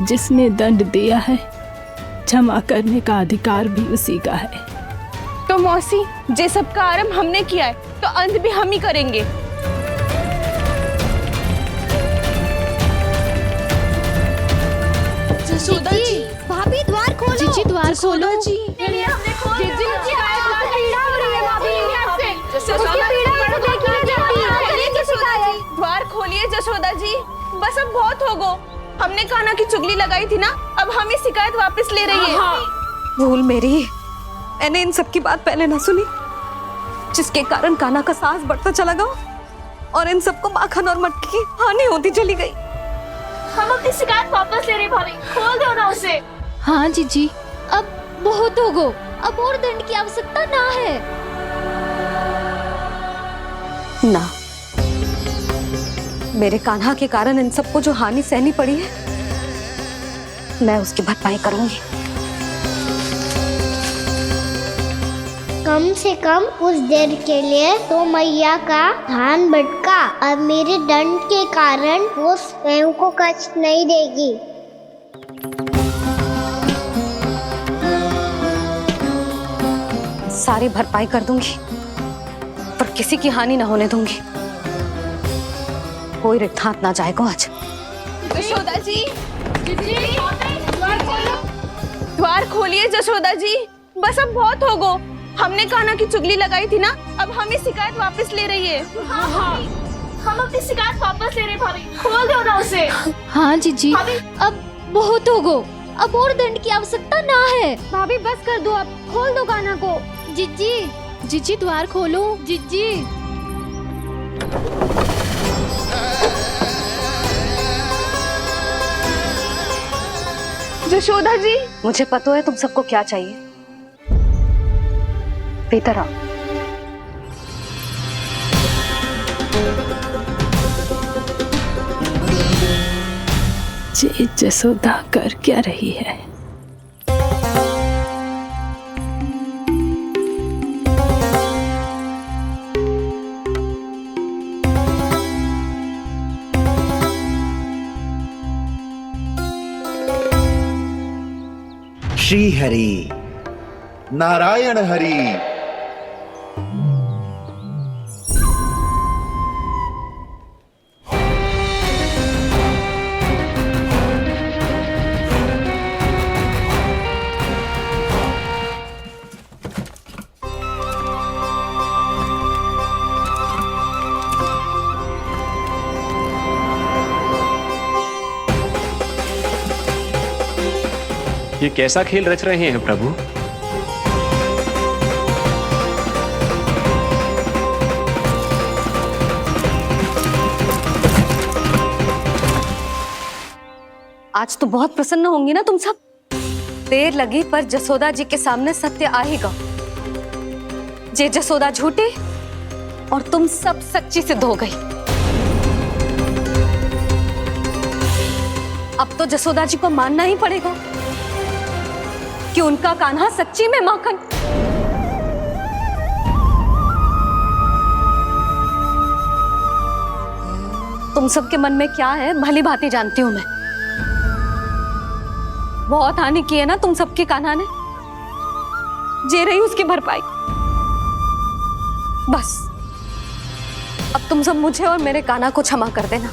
जिसने दंड दिया है, क्षमा करने का अधिकार भी उसी का है। तो मौसी, जे सब का आरंभ हमने किया है तो अंत भी हम ही करेंगे। जसोदा जी, भाभी द्वार खोलो। जीजी द्वार खोलो। जी हमने खोल दिया। पीड़ा हो रही है भाभी, उसकी पीड़ा देखी नहीं जाती। जशोदा जी, बस अब बहुत हो गो। हमने कान्हा की चुगली लगाई थी ना, अब हम ये शिकायत वापस ले रही है। भूल मेरी, मैंने इन सब की बात पहले ना सुनी, जिसके कारण कान्हा का साहस बढ़ता चला गया और इन सबको माखन और मटकी की हानि होती चली गई। हम अपनी शिकायत वापस ले रहे भाभी, खोल दो ना उसे। हाँ जीजी, अब बहुत हो गो, अब और दंड की आवश्यकता ना है। ना, मेरे कान्हा के कारण इन सबको जो हानि सहनी पड़ी है, मैं उसकी भरपाई करूंगी। कम से कम कुछ देर के लिए तो मैया का ध्यान भटका और मेरे दंड के कारण वो स्वयं को कष्ट नहीं देगी। सारी भरपाई कर दूंगी, पर किसी की हानि ना होने दूंगी। कोई रिक्त हाथ ना जाएगा आज। जशोदा जी, द्वार खोलिए जशोदा जी, बस अब बहुत हो गो। हमने कान्हा की चुगली लगाई थी ना, अब हम ये शिकायत वापस ले रही है। हम अपनी शिकायत वापस ले रहे भाभी, खोल दो ना उसे। हाँ जीजी, अब बहुत हो गो, अब और दंड की आवश्यकता ना है। भाभी बस कर दो, अब खोल दो कान्हा को। जीजी, जीजी द्वार खोलो। जीजी, जशोदा जी, मुझे पता है तुम सबको क्या चाहिए। भीतर आओ। ये जसोदा कर क्या रही है? श्री हरि, नारायण हरि। ये कैसा खेल रच रहे हैं प्रभु? आज तो बहुत प्रसन्न होंगी ना तुम सब। देर लगी पर जसोदा जी के सामने सत्य आएगा। जे जसोदा झूठी और तुम सब सच्ची सिद्ध हो गई। अब तो जसोदा जी को मानना ही पड़ेगा कि उनका कान्हा सच्ची में माखन। तुम सबके मन में क्या है भली भांति जानती हूं मैं। बहुत हानि की है ना तुम सबके कान्हा ने, जे रही उसकी भरपाई। बस अब तुम सब मुझे और मेरे कान्हा को क्षमा कर देना।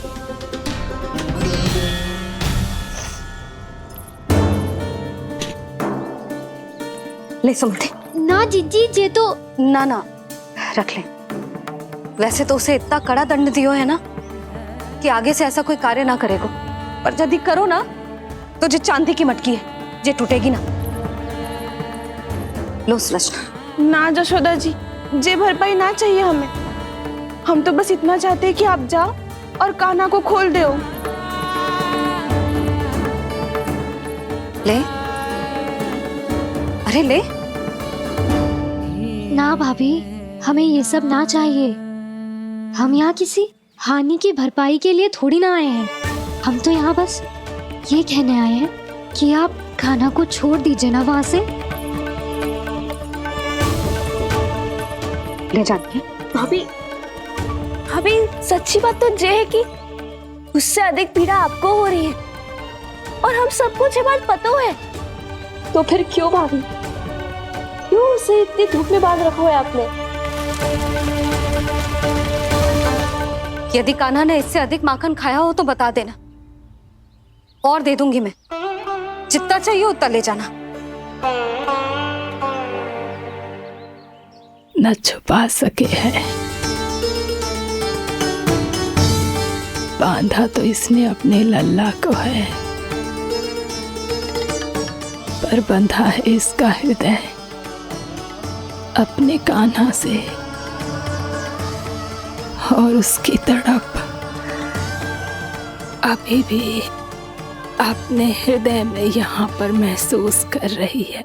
ले सुमति। ना जीजी, जे तो ना ना रख ले। वैसे तो उसे इतना कड़ा दंड दियो है ना कि आगे से ऐसा कोई कार्य ना करेगा, पर यदि करो ना तो जो चांदी की मटकी है जे टूटेगी ना। लो सुलक्षणा। ना जशोदा जी, जे भरपाई ना चाहिए हमें। हम तो बस इतना चाहते हैं कि आप जाओ और कान्हा को खोल दो। ले, अरे ले। ना भाभी, हमें ये सब ना चाहिए। हम यहाँ किसी हानि की भरपाई के लिए थोड़ी ना आए हैं। हम तो यहाँ बस ये कहने आए हैं कि आप कान्हा को छोड़ दीजिए ना वहां से। ले जाती भाभी, भाभी सच्ची बात तो ये है कि उससे अधिक पीड़ा आपको हो रही है और हम सबको ये बात पता है। तो फिर क्यों भाभी, क्यों उसे इतनी धूप में बांध रखा है आपने? यदि कान्हा ने इससे अधिक माखन खाया हो तो बता देना, और दे दूंगी मैं। जितना चाहिए उतना ले जाना। न छुपा सके हैं बांधा तो इसने अपने लल्ला को है, पर बंधा है इसका हृदय अपने कान्हा से, और उसकी तड़प अभी भी अपने हृदय में यहाँ पर महसूस कर रही है।